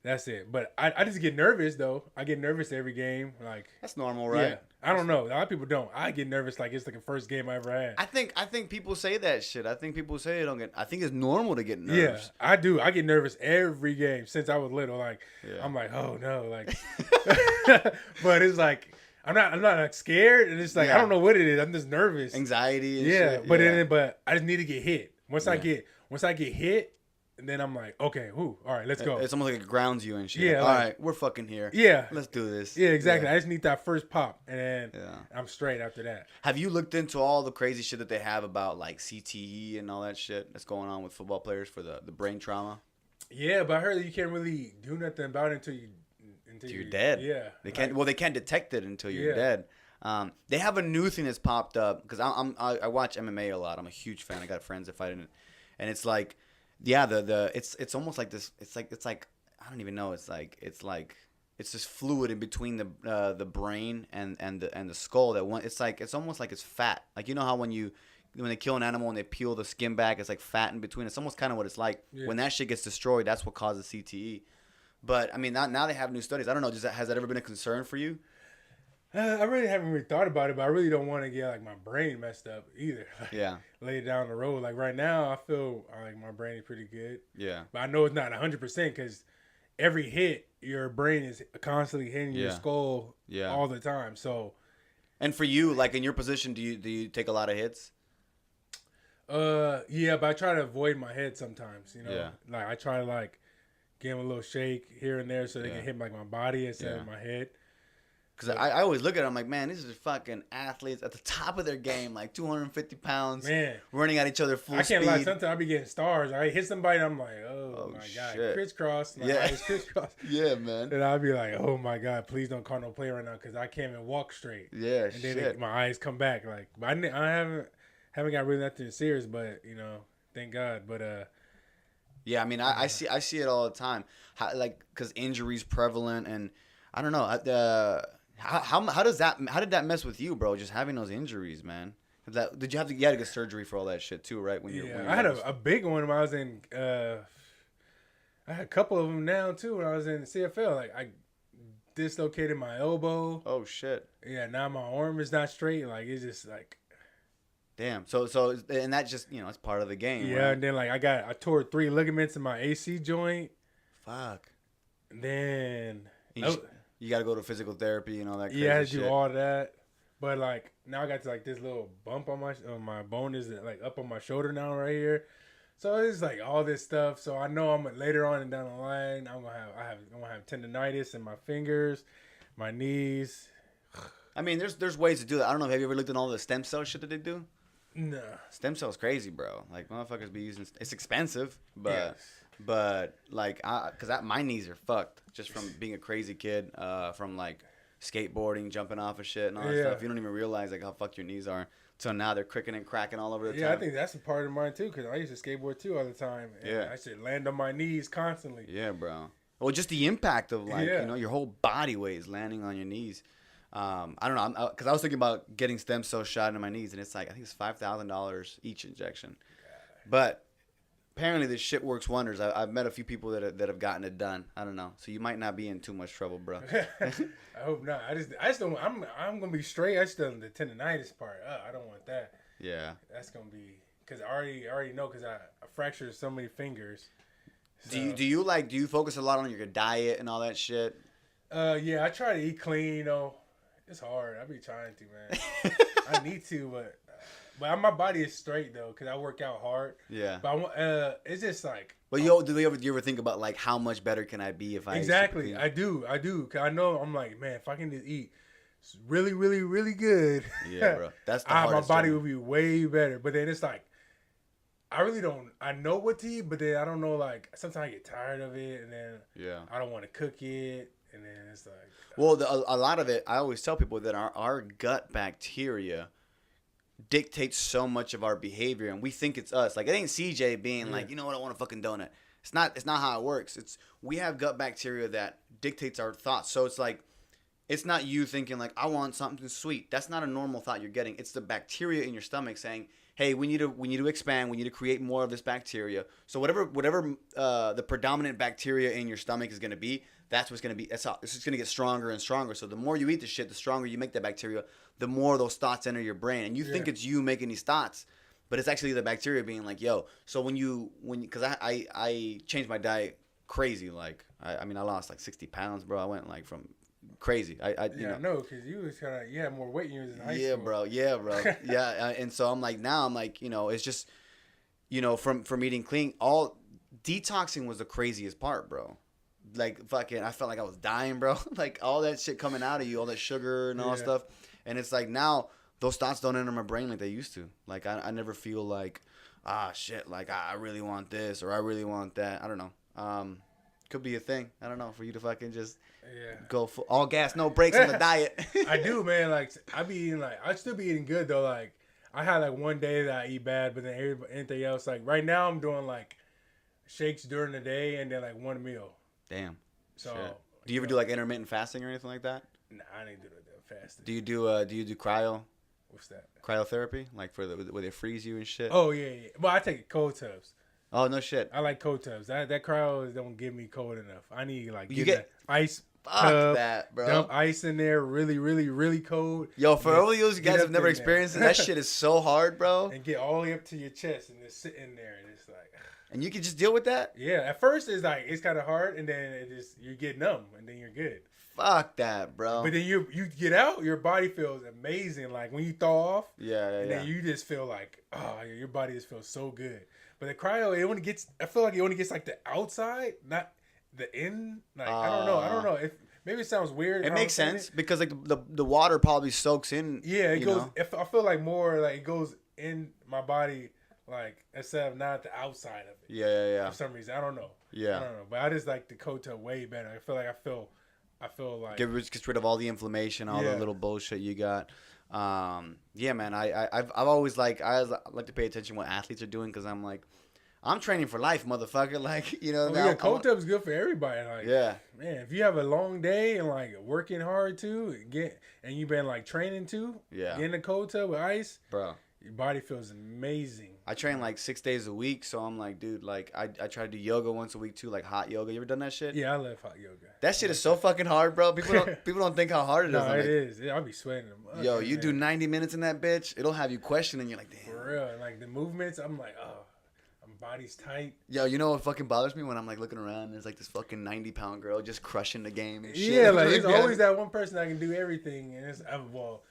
that's it. But I just get nervous though. I get nervous every game. Like that's normal, right? Yeah. I don't know. A lot of people don't. I get nervous like it's like the first game I ever had. I think people say that shit. I think people say they don't get. I think it's normal to get nervous. Yeah, I do. I get nervous every game since I was little. Like I'm like, oh no, like. But it's like I'm not like scared. And it's like I don't know what it is. I'm just nervous. Anxiety. And shit. But I just need to get hit. Once I get hit. And then I'm like, okay, all right, let's go. It's almost like it grounds you and shit. Yeah, all right, we're fucking here. Yeah. Let's do this. Yeah, exactly. I just need that first pop, and then I'm straight after that. Have you looked into all the crazy shit that they have about, like, CTE and all that shit that's going on with football players for the brain trauma? Yeah, but I heard that you can't really do nothing about it until you're dead. Yeah. They can't detect it until you're dead. They have a new thing that's popped up because I watch MMA a lot. I'm a huge fan. I got friends that fight in it, and it's like, yeah, it's almost like this. It's like I don't even know. It's this fluid in between the brain and the skull that one. It's almost like it's fat. Like you know how when they kill an animal and they peel the skin back, it's like fat in between. It's almost kind of what it's like when that shit gets destroyed. That's what causes CTE. But I mean, now they have new studies. I don't know. Has that ever been a concern for you? I really haven't really thought about it, but I really don't want to get like my brain messed up either. Like, Yeah. Lay it down the road. Like right now, I feel like my brain is pretty good. Yeah. But I know it's not 100% because every hit, your brain is constantly hitting your skull all the time. So. And for you, like in your position, do you take a lot of hits? Yeah, but I try to avoid my head sometimes. You know, Yeah. like I try to like give them a little shake here and there so they can hit like my body instead of my head. Because I always look at it, I'm like, man, these are fucking athletes at the top of their game, like 250 pounds, running at each other full speed. I can't lie, sometimes I be getting stars. I hit somebody and I'm like, oh my God, shit. crisscross. Like, crisscross. Yeah, man. And I'll be like, oh my God, please don't call no play right now because I can't even walk straight. Yeah, and then my eyes come back. Like, but I haven't got really nothing serious, but, you know, thank God. But, yeah, I mean, I see it all the time. Because injuries prevalent and I don't know. How did that mess with you, bro? Just having those injuries, man. You had to get surgery for all that shit too, right? When I had a big one when I was in. I had a couple of them now too when I was in the CFL. Like I dislocated my elbow. Oh shit. Yeah, now my arm is not straight. Like it's just like. Damn. So and that just it's part of the game. Yeah, right? and then like I tore 3 ligaments in my AC joint. Fuck. And then. You got to go to physical therapy and all that crazy shit. Yeah, I shit. do all that. But, like, now I got like this little bump on my bone is, like, up on my shoulder now right here. So, it's, like, all this stuff. So, I know later on and down the line, I'm going to have tendonitis in my fingers, my knees. I mean, there's ways to do that. I don't know. Have you ever looked at all the stem cell shit that they do? No. Stem cells crazy, bro. Like, motherfuckers be using... It's expensive, but... Yes. But like, my knees are fucked just from being a crazy kid, from like skateboarding, jumping off of shit and all that stuff. You don't even realize like how fucked your knees are. So now they're cricking and cracking all over the time. Yeah, I think that's a part of mine too, because I used to skateboard too all the time. And I should land on my knees constantly. Yeah, bro. Well, just the impact of like your whole body weight is landing on your knees. I don't know, because I was thinking about getting stem cell shot into my knees, and it's like I think it's $5,000 each injection, but. Apparently, this shit works wonders. I've met a few people that have gotten it done. I don't know. So you might not be in too much trouble, bro. I hope not. I just don't. I'm gonna be straight. I just don't the tendonitis part. I don't want that. Yeah. That's gonna be because I already know because I fractured so many fingers. So. Do you focus a lot on your diet and all that shit? Yeah, I try to eat clean. You know, it's hard. I be trying to, man. I need to, but my body is straight though, cause I work out hard. Yeah. But it's just like. But do you ever think about like how much better can I be if I exactly? I do, cause I know I'm like, man, if I can just eat really, really, really good. Yeah, bro. That's the hardest. My body will be way better. But then it's like, I really don't. I know what to eat, but then I don't know. Like sometimes I get tired of it, and then I don't want to cook it, and then it's like. Well, a lot of it. I always tell people that our gut bacteria dictates so much of our behavior, and we think it's us. Like it ain't CJ being like, you know what, I want a fucking donut. It's not how it works. We have gut bacteria that dictates our thoughts. So it's like, it's not you thinking like, I want something sweet. That's not a normal thought you're getting. It's the bacteria in your stomach saying, hey, we need to expand. We need to create more of this bacteria. So whatever the predominant bacteria in your stomach is going to be, that's what's going to be. It's just going to get stronger and stronger. So the more you eat the shit, the stronger you make that bacteria, the more those thoughts enter your brain. And you think it's you making these thoughts, but it's actually the bacteria being like, yo. So because I changed my diet crazy. Like, I mean, I lost like 60 pounds, bro. I went like from crazy. I know, because you was kind of, you had more weight when you was in high school. Yeah, bro. Yeah. And so I'm like, it's just, from eating clean, all detoxing was the craziest part, bro. Like fucking, I felt like I was dying, bro. Like all that shit coming out of you, all that sugar and all that stuff. And it's like now those thoughts don't enter my brain like they used to. Like I never feel like, shit, like I really want this or I really want that. I don't know. Could be a thing. I don't know, for you to fucking just Yeah. go full, all gas, no brakes on the diet. I do, man. Like I be eating I still be eating good though. Like I had like one day that I eat bad, but then anything else, like right now I'm doing like shakes during the day and then like one meal. Damn. So Shit. Do you ever do like intermittent fasting or anything like that? Nah, I didn't do that fasting. Do you do cryo? What's that? Cryotherapy, like for where they freeze you and shit. Oh yeah. Well, I take cold tubs. Oh no shit. I like cold tubs. That cryo don't give me cold enough. I need like You get ice. Fuck tub, that, bro. Dump ice in there, really, really, really cold. Yo, for all of you guys who've never there. experienced it, that shit is so hard, bro. And get all the way up to your chest and just sit in there, and it's like. And you can just deal with that? Yeah, at first it's kind of hard, and then you get numb, and then you're good. Fuck that, bro. But then you get out, your body feels amazing. Like when you thaw off, Yeah. then you just feel like, oh, your body just feels so good. But the cryo, it only gets. I feel like it only gets like the outside, not the in. Like I don't know. If maybe it sounds weird. It makes sense because like the water probably soaks in. Yeah, it goes. I feel like more like it goes in my body, like instead of not the outside of it. Yeah. For some reason, I don't know. Yeah. I don't know, but I just like the Kota way better. I feel like Gets rid of all the inflammation, all the little bullshit you got. Yeah, man. I've always like I like to pay attention what athletes are doing because I'm like, I'm training for life, motherfucker. Like, you know. Yeah, cold tub is good for everybody. Like, yeah, man, if you have a long day and like working hard too, and you've been like training too, get in the cold tub with ice, bro. Your body feels amazing. I train like 6 days a week, so I'm like, dude, like I try to do yoga once a week too, like hot yoga. You ever done that shit? Yeah, I love hot yoga. That shit is so fucking hard, bro. People don't think how hard it is. No, Like, it is. I'll be sweating them. Yo, you do 90 minutes in that bitch, it'll have you questioning. You're like, damn. For real, like the movements, I'm like, oh. Body's tight. Yo, you know what fucking bothers me when I'm like looking around and there's like this fucking 90-pound girl just crushing the game and shit. Yeah, like there's always that one person that can do everything, and it's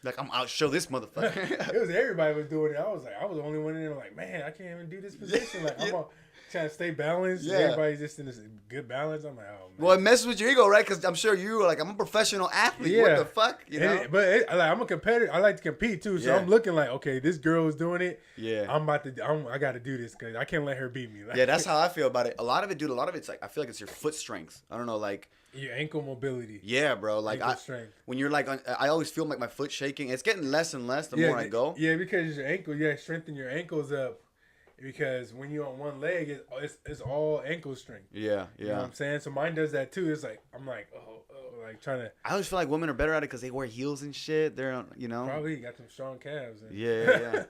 like I'm out show this motherfucker. It was everybody was doing it. I was the only one in there like, man, I can't even do this position. Like I'm trying to stay balanced. Yeah. Everybody's just in this good balance. I'm like, oh man. Well, it messes with your ego, right? Because I'm sure you were like, I'm a professional athlete. Yeah. What the fuck? You know? I'm a competitor. I like to compete too. So I'm looking like, okay, this girl is doing it. Yeah. I got to do this because I can't let her beat me. Like, yeah, that's how I feel about it. A lot of it, dude. A lot of it's like I feel like it's your foot strength. I don't know, like your ankle mobility. Yeah, bro. Like strength. When you're like, I always feel like my foot shaking. It's getting less and less the more I go. Yeah, because your ankle. Yeah, strengthen your ankles up. Because when you're on one leg, it's all ankle strength. Yeah. You know what I'm saying? So mine does that too. It's like, I'm like, like trying to. I always feel like women are better at it because they wear heels and shit. They're, you know. Probably got some strong calves. Yeah.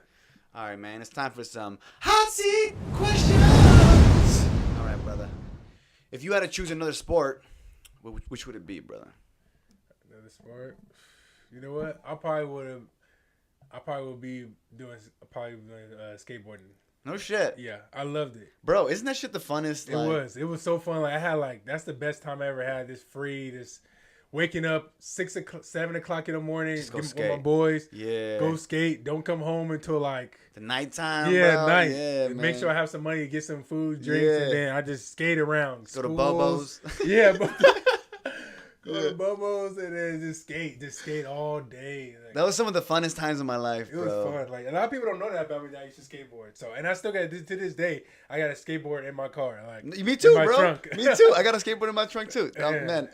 All right, man. It's time for some hot seat questions. All right, brother. If you had to choose another sport, which would it be, brother? Another sport? You know what? I probably would be doing skateboarding. No shit. Yeah, I loved it. Bro, isn't that shit the funnest? It was so fun. Like I had that's the best time I ever had. This waking up 7 o'clock in the morning, with my boys. Yeah. Go skate. Don't come home until like the nighttime. Yeah, bro. night. Yeah, make sure I have some money to get some food, drinks, and then I just skate around. Go to Bobo's. Yeah, go to Bobo's and then just skate all day. Like, that was some of the funnest times of my life, bro. It was fun. Like a lot of people don't know that about me. That I used to skateboard. So, and I still got to this day. I got a skateboard in my car. Like me too, bro. Trunk. Me too. I got a skateboard in my trunk too. Yeah. Man,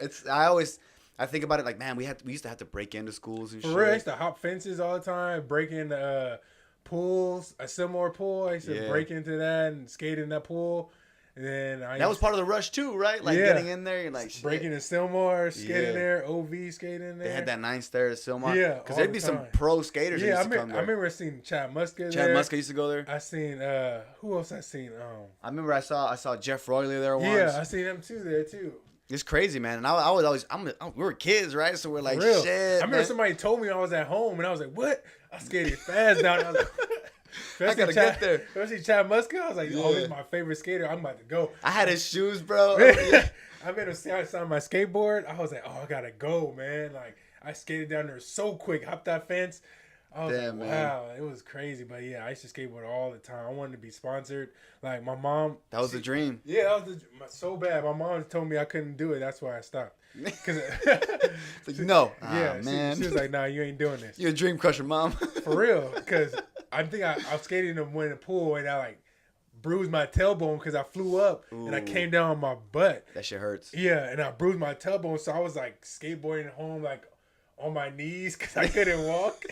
I think about it like, man, we used to have to break into schools and shit. For real, I used to hop fences all the time, break into pools, a similar pool. I used to break into that and skate in that pool. And then that was part of the rush too, right? Like getting in there, you're like breaking in Silmar, skating there, OV skating there. They had that 9 stairs at Silmar. Yeah, because there'd be some pro skaters. Yeah, that used to come there. I remember seeing Chad Muska there. Chad Muska used to go there. I seen who else I seen? I remember I saw Jeff Royley there once. Yeah, I seen him too there too. It's crazy, man. And I was always, we were kids, right? So we're like, shit. I remember somebody told me I was at home, and I was like, what? I skated fast down. I was like, I gotta get there. Especially Chad Muska. I was like, oh, this is my favorite skater. I'm about to go. I had his shoes, bro. I made him see I saw my skateboard. I was like, oh, I gotta go, man. Like, I skated down there so quick, hopped that fence. I was like, wow, it was crazy. But yeah, I used to skateboard all the time. I wanted to be sponsored. Like my mom. That was the dream. Yeah, that was so bad. My mom told me I couldn't do it. That's why I stopped. Like, no. Yeah, man. She was like, nah, you ain't doing this. You're a dream crusher, mom. For real. Because I think I was skating in the pool and I like bruised my tailbone because I flew up and I came down on my butt. That shit hurts. Yeah, and I bruised my tailbone, so I was like skateboarding home like on my knees because I couldn't walk.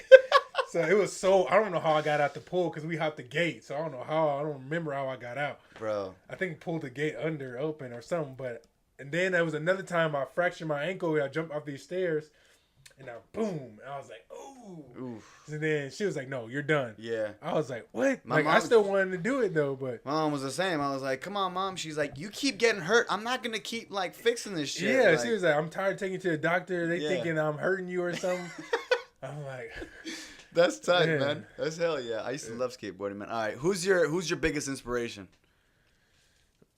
So it was I don't know how I got out the pool because we hopped the gate. So I don't know how. I don't remember how I got out. Bro. I think pulled the gate open or something. And then there was another time I fractured my ankle. I jumped off these stairs. And boom. And I was like, ooh. Oof. And then she was like, no, you're done. Yeah. I was like, what? I still wanted to do it, though. But my mom was the same. I was like, come on, Mom. She's like, you keep getting hurt. I'm not going to keep, like, fixing this shit. Yeah, like, she was like, I'm tired of taking you to the doctor. They thinking I'm hurting you or something. I'm like... That's tight, man. That's hell yeah. I used to love skateboarding, man. All right, who's your biggest inspiration?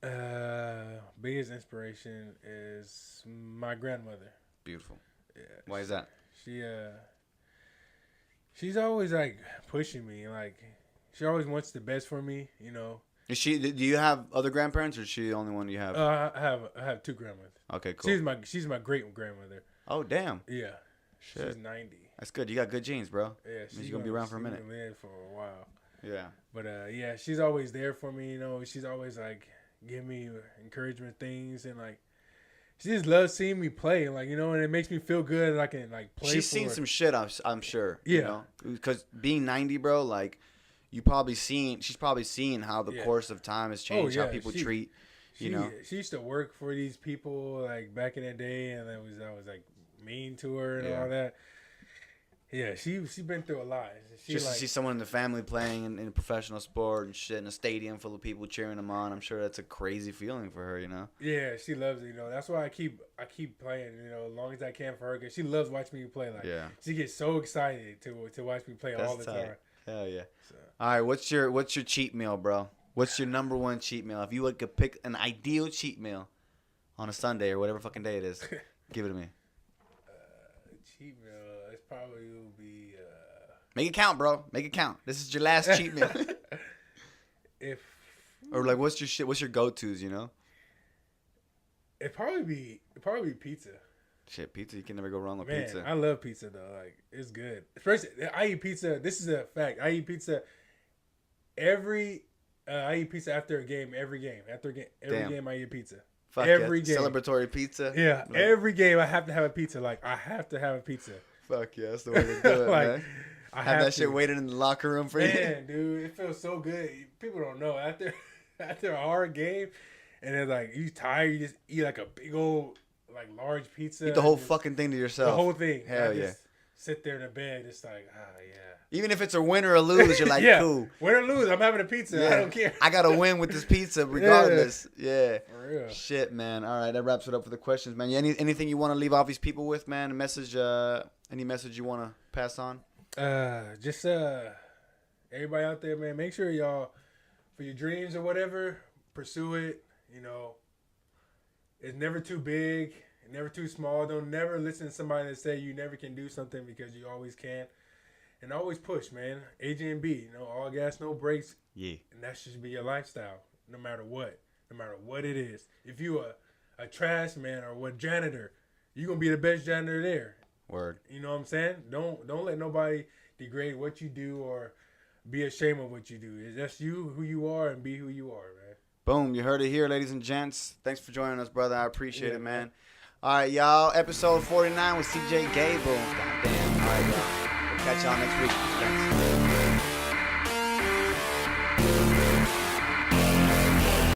Biggest inspiration is my grandmother. Beautiful. Yeah. Why is that? She's always like pushing me. Like she always wants the best for me. You know. Is she? Do you have other grandparents, or is she the only one you have? I have two grandmothers. Okay, cool. She's my great grandmother. Oh damn. Yeah. Shit. She's 90. That's good. You got good genes, bro. Yeah, she's gonna be around for a minute. Live for a while. Yeah. But yeah, she's always there for me. You know, she's always like giving me encouragement things, and like she just loves seeing me play. Like, you know, and it makes me feel good, and I can like play. She's seen some shit. I'm sure. Yeah. You know? Because being 90, bro, like she's probably seen how the course of time has changed, how people treat. You know, she used to work for these people like back in the day, and I was like mean to her and all that. Yeah, she been through a lot. Just to see someone in the family playing in a professional sport and shit in a stadium full of people cheering them on, I'm sure that's a crazy feeling for her, you know? Yeah, she loves it, you know. That's why I keep playing, you know, as long as I can for her, because she loves watching me play. Like, she gets so excited to watch me play all the time. Hell yeah. So. All right, what's your cheat meal, bro? What's your number one cheat meal? If you could pick an ideal cheat meal on a Sunday or whatever fucking day it is, give it to me. Cheat meal, it probably will be... Make it count, bro. Make it count. This is your last cheat meal. Or like, what's your go-tos, you know? It'd probably be pizza. Shit, pizza, you can never go wrong with Man, pizza. I love pizza, though. Like, it's good. Especially, I eat pizza. This is a fact. I eat pizza I eat pizza after a game, every game. After every game, I eat pizza. Fuck every yeah. game. Celebratory pizza. Yeah, like, every game I have to have a pizza. Like, I have to have a pizza. Fuck yeah, that's the way to do it, like, man. I have that shit waiting in the locker room for you. Man, dude, it feels so good. People don't know. After a hard game, and it's like, you tired, you just eat like a big old, like, large pizza. Eat the whole fucking thing to yourself. The whole thing. Hell yeah. Just sit there in the bed, it's like, yeah. Even if it's a win or a lose, you're like, cool. Win or lose, I'm having a pizza. I don't care. I got to win with this pizza regardless. Yeah. For real. Shit, man. All right, that wraps it up for the questions, man. Anything you want to leave off these people with, man? Any message you want to pass on? Just everybody out there, man, make sure y'all, for your dreams or whatever, pursue it. You know, it's never too big, never too small. Don't never listen to somebody that say you never can do something, because you always can. And always push, man. AJ&B, you know, all gas, no brakes. Yeah. And that should be your lifestyle, no matter what it is. If you a trash man or a janitor, you're gonna be the best janitor there. Word. You know what I'm saying? Don't let nobody degrade what you do or be ashamed of what you do. It's just you, who you are, and be who you are, man. Boom. You heard it here, ladies and gents. Thanks for joining us, brother. I appreciate it, man. All right, y'all. Episode 49 with CJ Gable. Goddamn. All right, y'all. We'll catch y'all next week. Thanks.